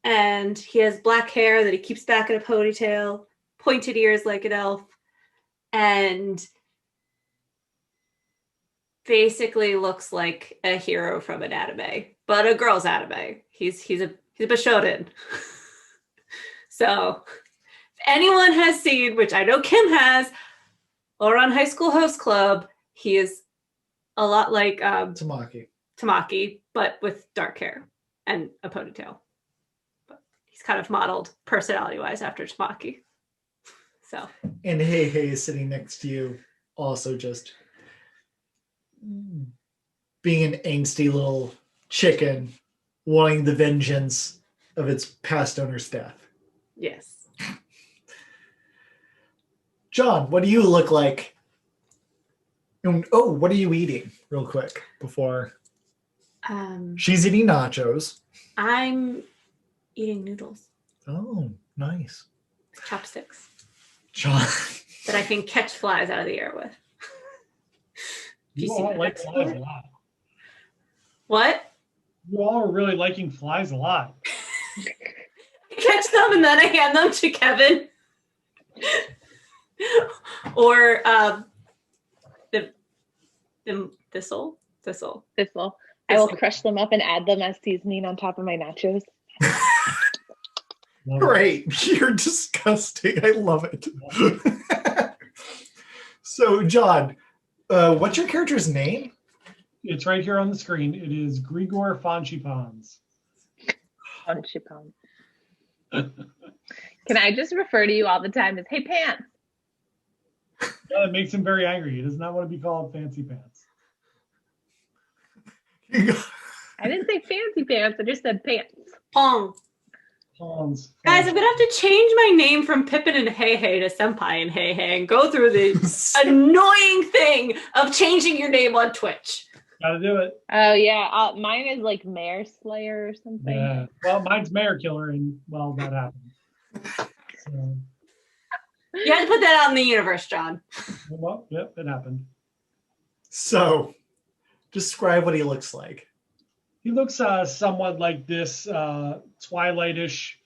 And he has black hair that he keeps back in a ponytail, pointed ears like an elf, and basically looks like a hero from an anime, but a girl's anime. He's a Bishonen. So if anyone has seen, which I know Kim has, or on High School Host Club, he is a lot like Tamaki, but with dark hair and a ponytail. But he's kind of modeled personality-wise after Tamaki. So.
And Hey Hey is sitting next to you, also just being an angsty little chicken, wanting the vengeance of its past owner's death.
Yes.
John, what do you look like? And, what are you eating, real quick, before? She's eating nachos.
I'm eating noodles.
Oh, nice.
Chopsticks.
John.
That I can catch flies out of the air with.
You all like flies a lot.
What?
You all are really liking flies a lot.
I catch them and then I hand them to Kevin. Or the thistle.
I will crush them up and add them as seasoning on top of my nachos.
Great. You're disgusting. I love it. So, John, what's your character's name?
It's right here on the screen. It is Grigor Fonchipans.
Fonchipans. Can I just refer to you all the time as, hey, Pants?
That makes him very angry. He does not want to be called Fancy Pants.
I didn't say fancy pants. I just said pants.
Pong.
Pawns.
Guys, I'm going to have to change my name from Pippin and Hey Hey to Senpai and Hey Hey and go through the annoying thing of changing your name on Twitch.
Gotta do it.
Oh, yeah. Mine is like Mare Slayer or something.
Yeah. Well, mine's Mayor Killer, and, well, that happened. So,
You had to put that out in the universe, John.
well, yep, it happened.
So, describe what he looks like.
He looks somewhat like this Twilight-ish,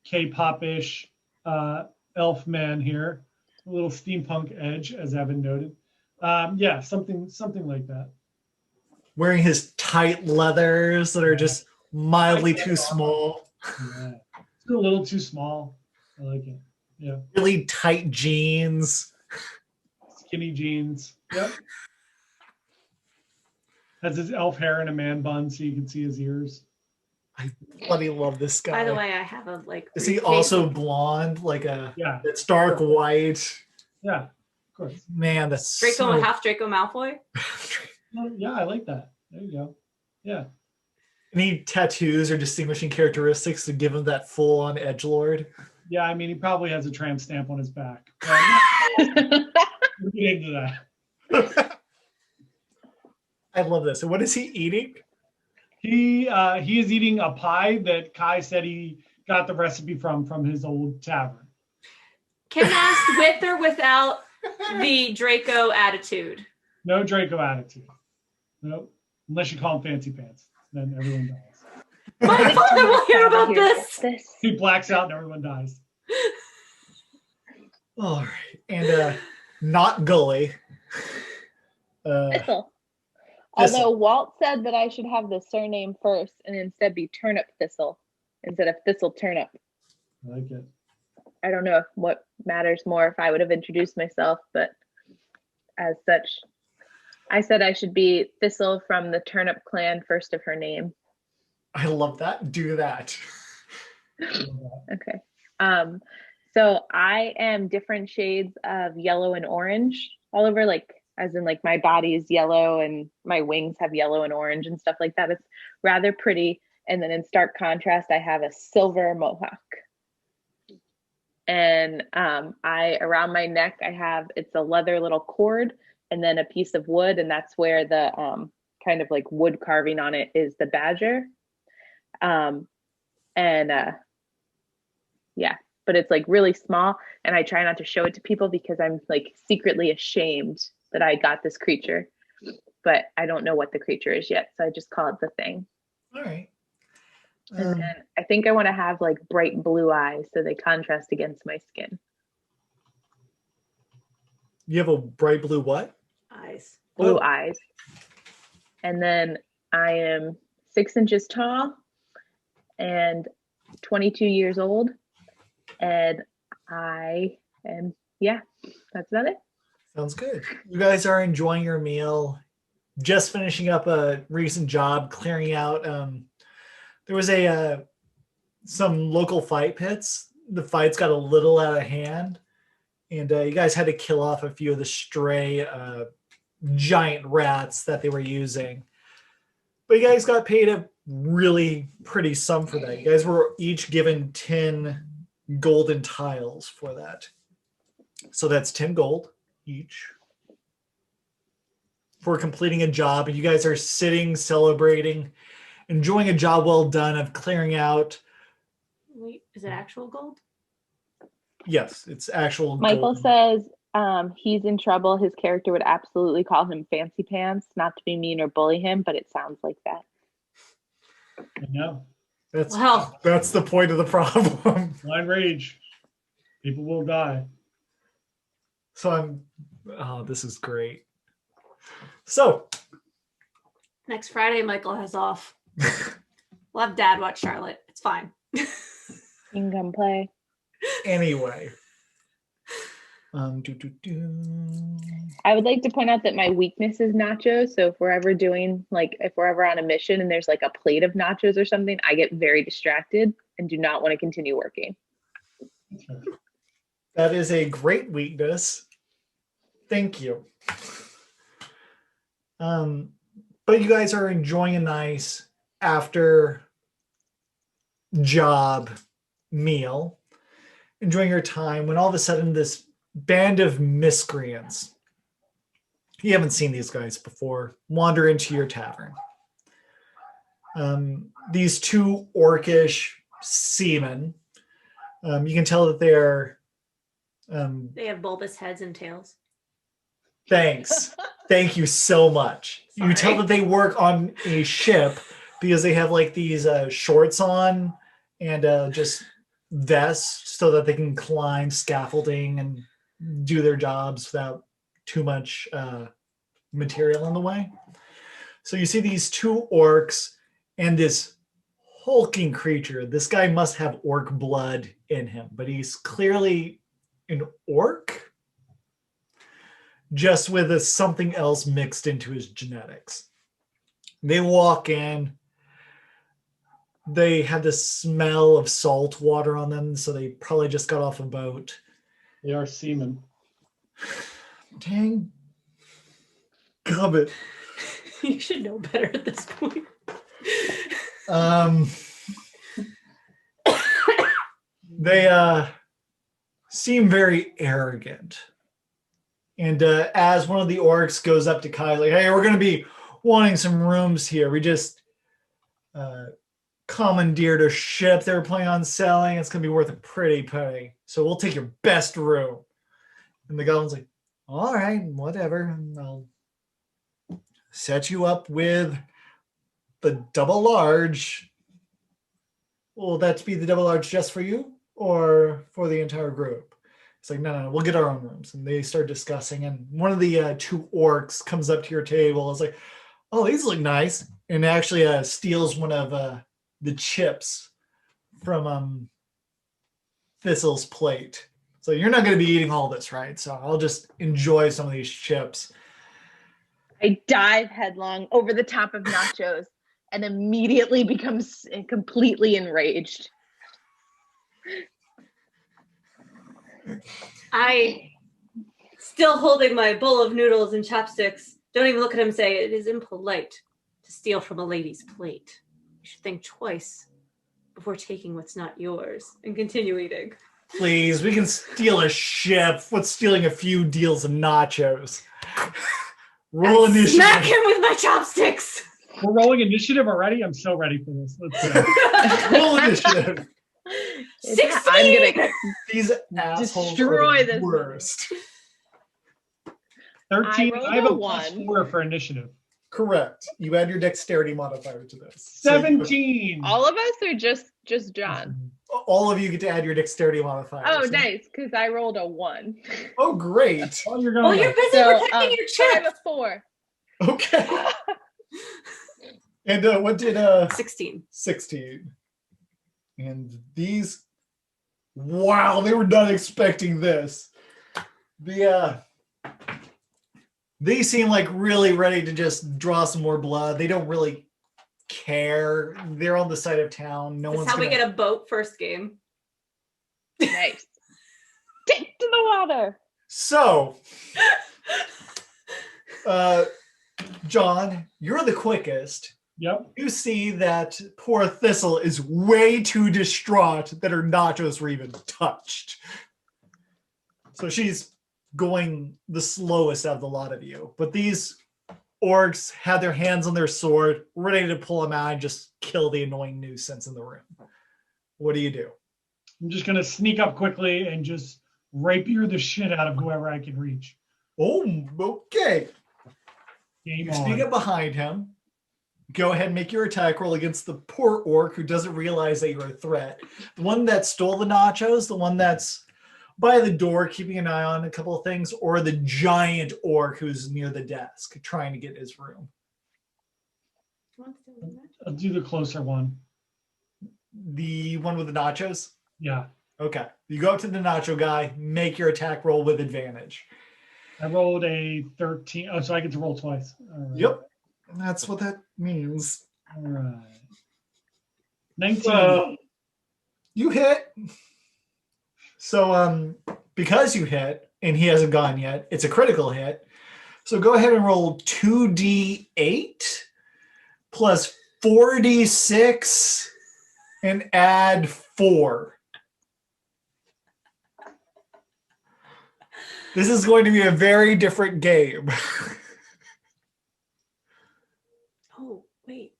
K-pop-ish elf man here. A little steampunk edge, as Evan noted. Yeah, something like that.
Wearing his tight leathers that are just mildly too small.
Yeah. It's a little too small. I like it. Yeah.
Really tight jeans.
Skinny jeans. Yep. Has his elf hair in a man bun so you can see his ears.
I bloody love this guy.
By the way, I have a
Is he also blonde?
Yeah.
It's dark white.
Yeah, of course.
Man, that's
Draco half Draco Malfoy.
Well, yeah, I like that. There you go. Yeah.
Any tattoos or distinguishing characteristics to give him that full-on edgelord?
Yeah, I mean, he probably has a tramp stamp on his back. We'll get into that.
I love this. And what is he eating?
He is eating a pie that Kai said he got the recipe from his old tavern.
Kim asked with or without the Draco attitude.
No Draco attitude. Nope. Unless you call him Fancy Pants. Then everyone dies.
My father will hear about this.
He blacks out and everyone dies.
All right. And not Gully.
Thistle. Although Walt said that I should have the surname first and instead be Turnip Thistle instead of Thistle Turnip.
I like it.
I don't know what matters more if I would have introduced myself, but as such, I said I should be Thistle from the Turnip clan, first of her name.
I love that. Do that.
Okay. So I am different shades of yellow and orange all over, like, as in like my body is yellow and my wings have yellow and orange and stuff like that. It's rather pretty. And then in stark contrast, I have a silver mohawk. And around my neck, it's a leather little cord and then a piece of wood. And that's where the kind of like wood carving on it is the badger. Yeah, but it's like really small, and I try not to show it to people because I'm like secretly ashamed that I got this creature, but I don't know what the creature is yet, so I just call it the thing.
All right.
And then I think I want to have like bright blue eyes so they contrast against my skin.
You have a bright blue what?
Eyes.
Blue
Oh.
eyes. And then I am 6 inches tall and 22 years old. And I am, yeah, that's about it.
Sounds good. You guys are enjoying your meal, just finishing up a recent job clearing out. There was some local fight pits. The fights got a little out of hand, and you guys had to kill off a few of the stray giant rats that they were using. But you guys got paid a really pretty sum for that. You guys were each given 10 golden tiles for that. So that's 10 gold each for completing a job. And you guys are sitting, celebrating, enjoying a job well done of clearing out.
Wait, is it actual gold?
Yes, it's actual
Michael
gold.
says he's in trouble. His character would absolutely call him Fancy Pants, not to be mean or bully him, but it sounds like that.
I know.
That's the point of the problem.
Blind rage. People will die.
So this is great. So
Next Friday, Michael has off. We'll have Dad watch Charlotte. It's fine.
You can come play.
anyway.
I would like to point out that my weakness is nachos. So if we're ever on a mission and there's like a plate of nachos or something, I get very distracted and do not want to continue working.
That is a great weakness. Thank you. But you guys are enjoying a nice after job meal, enjoying your time, when all of a sudden this band of miscreants, you haven't seen these guys before, wander into your tavern. These two orcish seamen, you can tell that they're
They have bulbous heads and tails.
Thanks. Thank you so much.
Sorry.
You tell that they work on a ship because they have like these shorts on and just vests so that they can climb scaffolding and do their jobs without too much material in the way. So you see these two orcs and this hulking creature. This guy must have orc blood in him, but he's clearly an orc, just with something else mixed into his genetics. They walk in. They have the smell of salt water on them, so they probably just got off a boat.
They are seamen.
Dang. Gubbit.
You should know better at this point.
They seem very arrogant. And as one of the orcs goes up to Kai, like, hey, we're going to be wanting some rooms here. We just commandeered a ship they were planning on selling. It's going to be worth a pretty penny. So we'll take your best room. And the goblin's like, all right, whatever. I'll set you up with the double large. Will that be the double large just for you or for the entire group? It's like, no, we'll get our own rooms. And they start discussing. And one of the two orcs comes up to your table. It's like, oh, these look nice. And actually steals one of the chips from Thistle's plate. So you're not going to be eating all this, right? So I'll just enjoy some of these chips.
I dive headlong over the top of nachos and immediately becomes completely enraged.
I, still holding my bowl of noodles and chopsticks, don't even look at him and say, it is impolite to steal from a lady's plate. You should think twice before taking what's not yours and continue eating.
Please, we can steal a ship. What's stealing a few deals of nachos? Roll initiative.
Smack him with my chopsticks!
We're rolling initiative already? I'm so ready for this. Let's go.
Roll initiative.
I'm gonna
These assholes
Destroy
are the
this
worst.
13.
rolled
I have
a
a plus
1.
4 for initiative.
Correct. You add your dexterity modifier to this. So
17.
all of us or just John?
all of you get to add your dexterity modifier.
Oh,
so-
nice, because I rolled a 1.
Oh, great.
Oh, you're
Well,
going.
you're busy
So,
protecting your
so I have
chips.
a 4.
Okay. And what did
16.
16? And these, wow, they were not expecting this. They seem like really ready to just draw some more blood. They don't really care. They're on the side of town. No
That's
one's
how we
gonna...
get a boat first game.
Nice. Take to the water.
So, John, you're the quickest.
Yep.
You see that poor Thistle is way too distraught that her nachos were even touched. So she's going the slowest out of the lot of you. But these orcs have their hands on their sword, ready to pull them out and just kill the annoying nuisance in the room. What do you do?
I'm just going to sneak up quickly and just rapier the shit out of whoever I can reach.
Oh, okay.
Game
You sneak
on.
up behind him. Go ahead and make your attack roll against the poor orc who doesn't realize that you're a threat. The one that stole the nachos, the one that's by the door keeping an eye on a couple of things, or the giant orc who's near the desk trying to get his room.
I'll do the closer one.
The one with the nachos?
Yeah.
Okay. You go up to the nacho guy, make your attack roll with advantage.
I rolled a 13. Oh, so I get to roll twice. All right.
Yep. That's what that means.
All right. 19.
You hit. So because you hit and he hasn't gone yet, it's a critical hit. So go ahead and roll 2d8 plus 4d6 and add 4. This is going to be a very different game.
Oh, wait.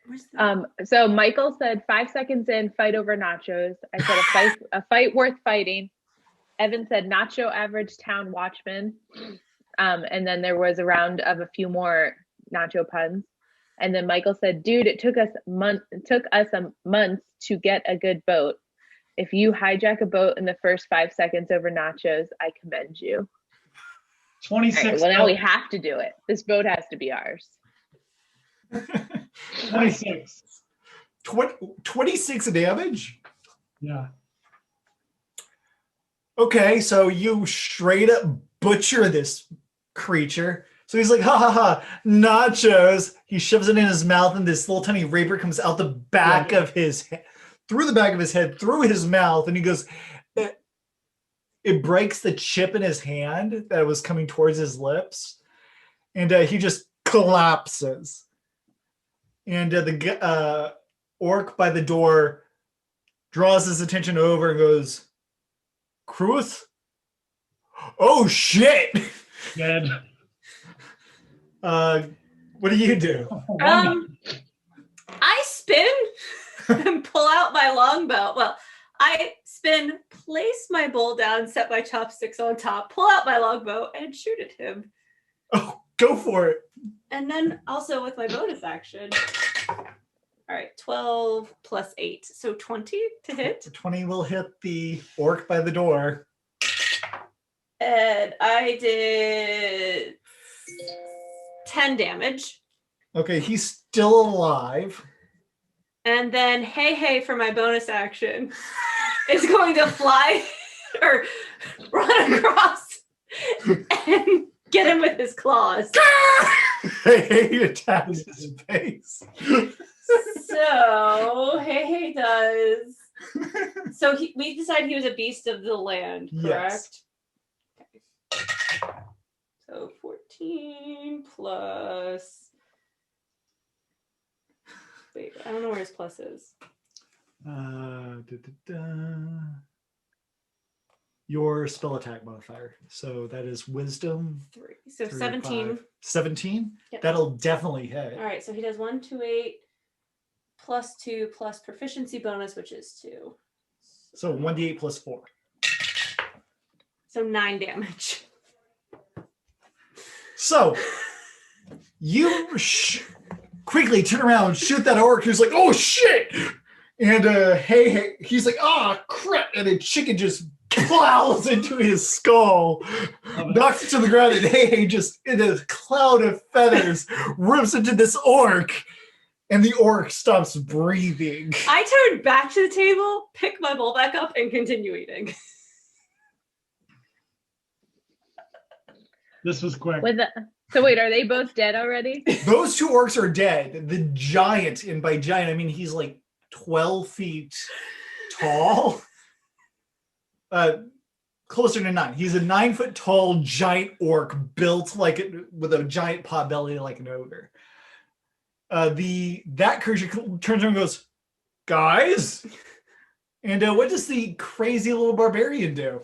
Where's the...
So Michael said 5 seconds in, fight over nachos. I said a fight worth fighting. Evan said nacho average town watchman. And then there was a round of a few more nacho puns. And then Michael said, dude, it took us a month to get a good boat. If you hijack a boat in the first 5 seconds over nachos, I commend you.
26.
Right, well, now we have to do it. This boat has to be ours.
26.
26 damage?
Yeah.
Okay, so you straight up butcher this creature. So he's like, ha ha ha, nachos. He shoves it in his mouth, and this little tiny rapier comes out the back of his head, through the back of his head, through his mouth, and he goes, it breaks the chip in his hand that was coming towards his lips, and he just collapses. And the orc by the door draws his attention over and goes, Kruth? Oh, shit!
Dead.
What do you do?
I spin and pull out my longbow. Well, I spin, place my bowl down, set my chopsticks on top, pull out my longbow, and shoot at him.
Oh, go for it.
And then also with my bonus action. All right, 12 plus 8. So 20 to hit.
20 will hit the orc by the door.
And I did 10 damage.
Okay, he's still alive.
And then hey for my bonus action is going to fly or run across and get him with his claws.
He attacks his face.
So hey does. So we decided he was a beast of the land, correct?
Yes.
Okay. So 14 plus. Wait, I don't know where his plus is.
Your spell attack modifier. So that is wisdom.
3. So
3,
17.
5. 17?
Yep.
That'll definitely hit.
All right, so he does 1, 2, 8 plus 2 plus proficiency bonus, which is 2.
So 1d8 plus 4.
So 9 damage.
So you quickly turn around and shoot that orc who's like, oh shit! And hey, he's like, ah, crap! And a chicken just plows into his skull, knocks it to the ground, and hey, just in a cloud of feathers, rips into this orc, and the orc stops breathing.
I turn back to the table, pick my bowl back up, and continue eating.
This was quick.
So wait, are they both dead already?
Those 2 orcs are dead. The giant, and by giant, I mean he's like 12 feet tall. Closer to 9. He's a 9-foot tall giant orc built with a giant pot belly like an ogre. That creature turns around and goes, guys? And what does the crazy little barbarian do?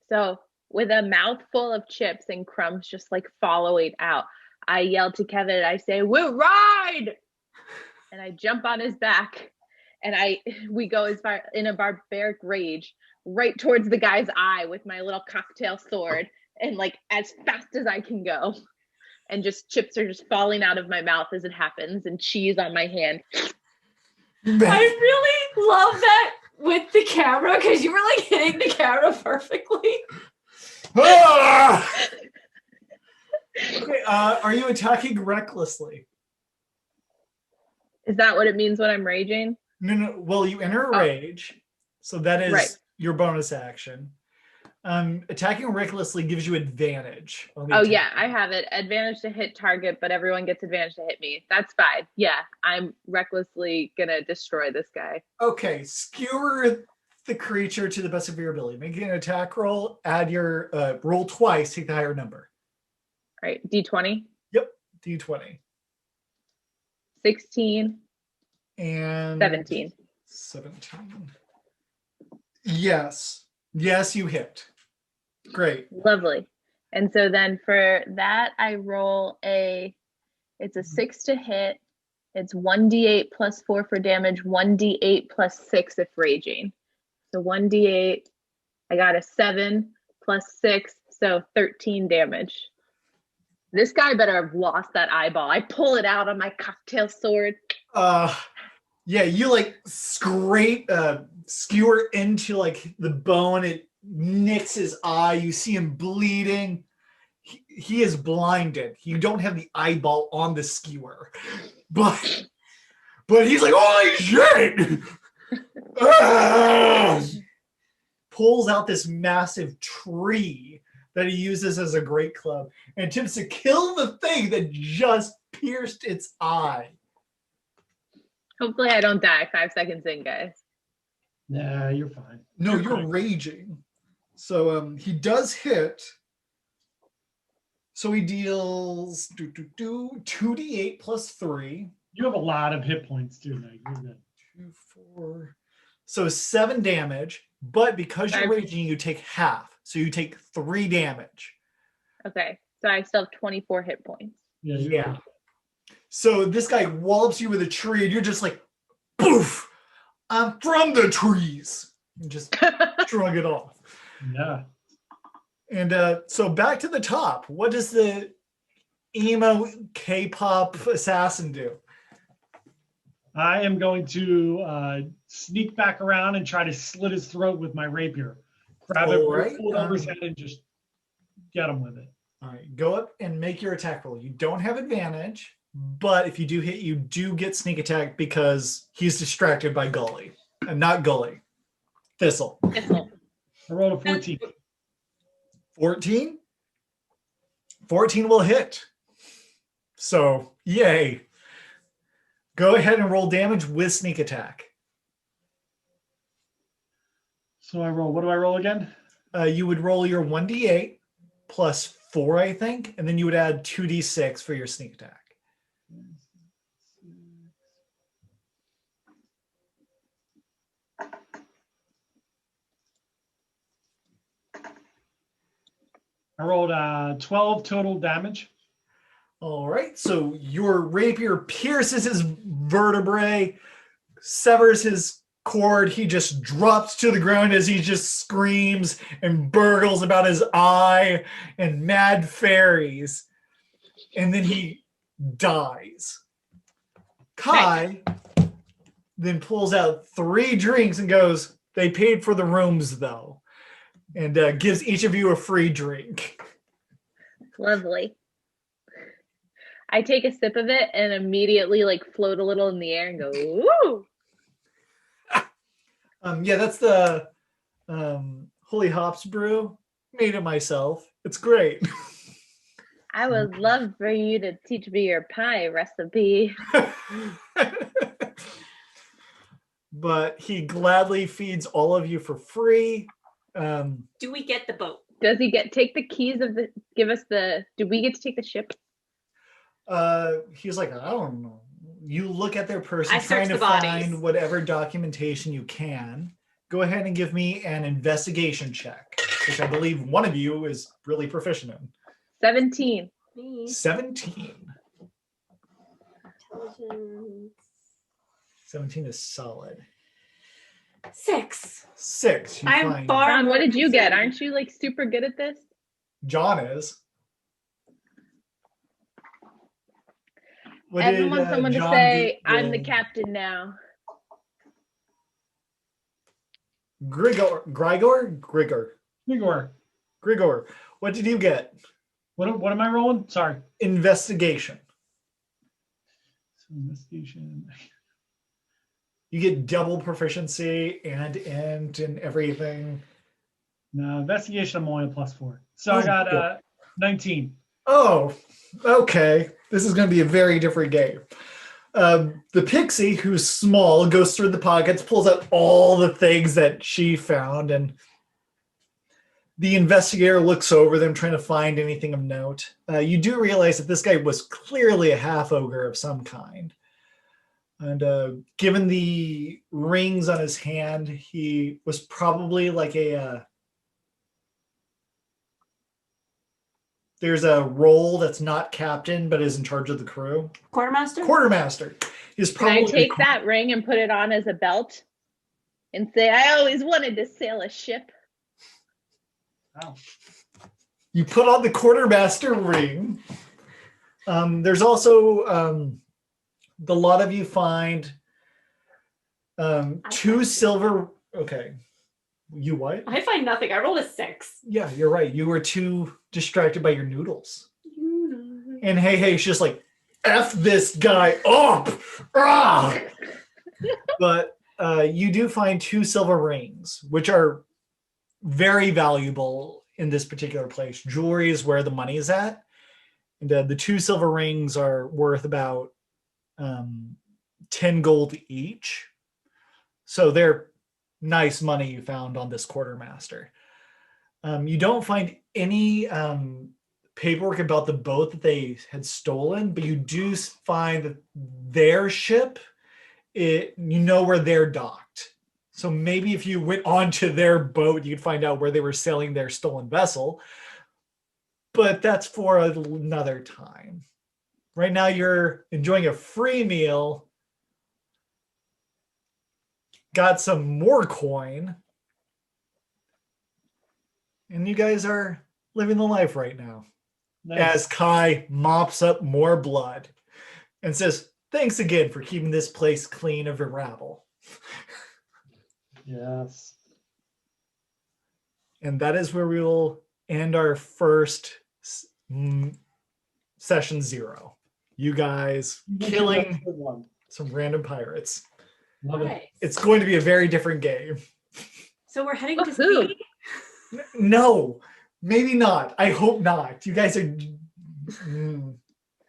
So with a mouthful of chips and crumbs just like following out, I yell to Kevin, I say, we'll ride! And I jump on his back, and we go as far in a barbaric rage right towards the guy's eye with my little cocktail sword, and like as fast as I can go. And just chips are just falling out of my mouth as it happens, and cheese on my hand.
I really love that with the camera, because you were like hitting the camera perfectly.
Ah! Okay, are you attacking recklessly?
Is that what it means when I'm raging?
No. Well, you enter a rage, so that is
Right.
your bonus action. Attacking recklessly gives you advantage. On the
Oh
attack.
yeah, I have it. Advantage to hit target, but everyone gets advantage to hit me. That's fine. Yeah, I'm recklessly gonna destroy this guy.
Okay, skewer the creature to the best of your ability. Make an attack roll. Add your roll twice. Take the higher number.
All right, D20,
Yep, d20
16,
and
17.
17. Yes, you hit. Great.
Lovely. And so then for that, I roll it's a 6 to hit. It's 1d8 plus 4 for damage, 1d8 plus 6 if raging. So 1d8, I got a 7 plus 6, so 13 damage. This guy better have lost that eyeball. I pull it out on my cocktail sword.
Yeah, you like scrape, skewer into like the bone. It nicks his eye. You see him bleeding. He is blinded. You don't have the eyeball on the skewer, but he's like, holy shit! Pulls out this massive tree that he uses as a great club and attempts to kill the thing that just pierced its eye.
Hopefully I don't die 5 seconds in, guys.
Nah, you're fine.
No, you're raging. So he does hit. So he deals 2d8 plus 3.
You have a lot of hit points too, Meg. You're good.
2, 4. So 7 damage, but because you're raging, you take half. So you take 3 damage.
Okay, so I still have 24 hit points.
Yeah. So this guy wallops you with a tree, and you're just like, poof! I'm from the trees. And just shrug it off.
Yeah.
And so back to the top. What does the emo K-pop assassin do?
I am going to sneak back around and try to slit his throat with my rapier. Grab it, pull it over his head, and just get him with it.
All right, go up and make your attack roll. You don't have advantage, but if you do hit, you do get sneak attack because he's distracted by Gully. Not Gully. Thistle.
Thistle.
I rolled a 14.
14? 14 will hit. So, yay. Go ahead and roll damage with sneak attack.
So what do I roll again?
You would roll your 1d8 plus 4, I think, and then you would add 2d6 for your sneak attack.
I rolled 12 total damage.
All right, so your rapier pierces his vertebrae, severs his cord, he just drops to the ground as he just screams and burgles about his eye and mad fairies. And then he dies. Kai then pulls out 3 drinks and goes, "They paid for the rooms though," and gives each of you a free drink.
Lovely. I take a sip of it and immediately like float a little in the air and go, "Woo!"
Yeah, that's the Holy Hops brew. Made it myself. It's great.
I would love for you to teach me your pie recipe.
But he gladly feeds all of you for free.
Do we get the boat?
Does he take the keys of the? Do we get to take the ship?
He's like, I don't know. You look at their person,
I
trying
search
to
the bodies.
find whatever documentation you can. Go ahead and give me an investigation check, which I believe one of you is really proficient in.
17.
Me.
17.
Intelligence.
17 is solid.
6.
6. You
I'm
find
far
John, what
more
did you get?
concerned.
Aren't you like super good at this?
John is. What
I
did,
want someone to
John
say,
get?
"I'm the captain now."
Grigor. What did you get?
What am I rolling? Sorry.
Investigation.
So investigation.
You get double proficiency and int and everything.
No, investigation, I'm only a +4. So
Oh,
I got
cool.
19.
Oh, okay. This is going to be a very different game. The pixie, who's small, goes through the pockets, pulls out all the things that she found, and the investigator looks over them, trying to find anything of note. You do realize that this guy was clearly a half ogre of some kind. And given the rings on his hand, he was probably like a... there's a role that's not captain, but is in charge of the crew.
Quartermaster?
Quartermaster. He's
Can I
probably
take that ring and put it on as a belt and say, "I always wanted to sail a ship"?
Wow.
You put on the quartermaster ring. There's also the lot of you find 2 silver. Okay, you what?
I find nothing. I rolled a 6.
Yeah, you're right. You were too distracted by your noodles. And hey, she's like, "F this guy up!" Ah! But you do find 2 silver rings, which are very valuable in this particular place. Jewelry is where the money is at. And the 2 silver rings are worth about 10 gold each. So they're nice money you found on this quartermaster. You don't find any paperwork about the boat that they had stolen, but you do find that their ship, you know where they're docked. So maybe if you went onto their boat, you could find out where they were sailing their stolen vessel. But that's for another time. Right now, you're enjoying a free meal. Got some more coin. And you guys are living the life right now.
Nice.
As Kai mops up more blood and says, "Thanks again for keeping this place clean of rabble."
Yes.
And that is where we will end our first session 0. You guys killing
Good one.
some random pirates.
Love it.
Nice.
It's going to be a very different game.
So we're heading to
Woohoo.
sea.
No, maybe not. I hope not. You guys are...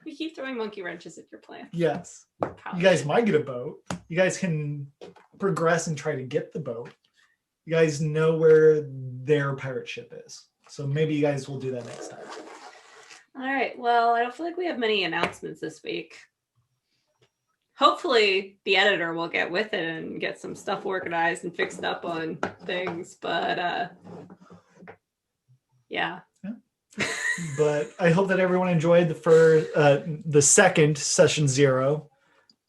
We keep throwing monkey wrenches at your plan.
Yes.
Probably.
You guys might get a boat. You guys can progress and try to get the boat. You guys know where their pirate ship is. So maybe you guys will do that next time.
All right. Well, I don't feel like we have many announcements this week. Hopefully, the editor will get with it and get some stuff organized and fixed up on things. But yeah.
But I hope that everyone enjoyed the second session 0.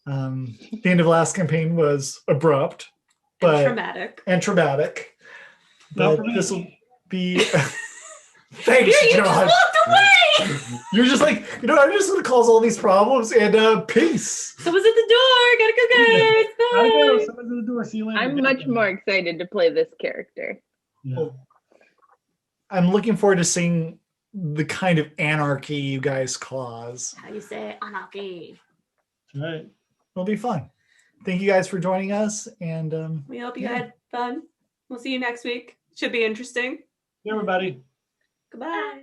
The end of last campaign was abrupt, but
traumatic.
and traumatic.
Not
But
for me.
this will be. Thanks,
Here, you just
John.
walked away.
You're just like, I'm just gonna cause all these problems and peace.
Someone's at the door. Gotta go, guys.
Gotta go.
Bye.
Someone's at the door. See you later.
I'm much more excited to play this character.
Yeah.
Well, I'm looking forward to seeing the kind of anarchy you guys cause.
How you say anarchy?
That's right.
It'll be fun. Thank you guys for joining us, and
We hope you
Yeah.
had fun. We'll see you next week. Should be interesting.
Hey, everybody.
Goodbye.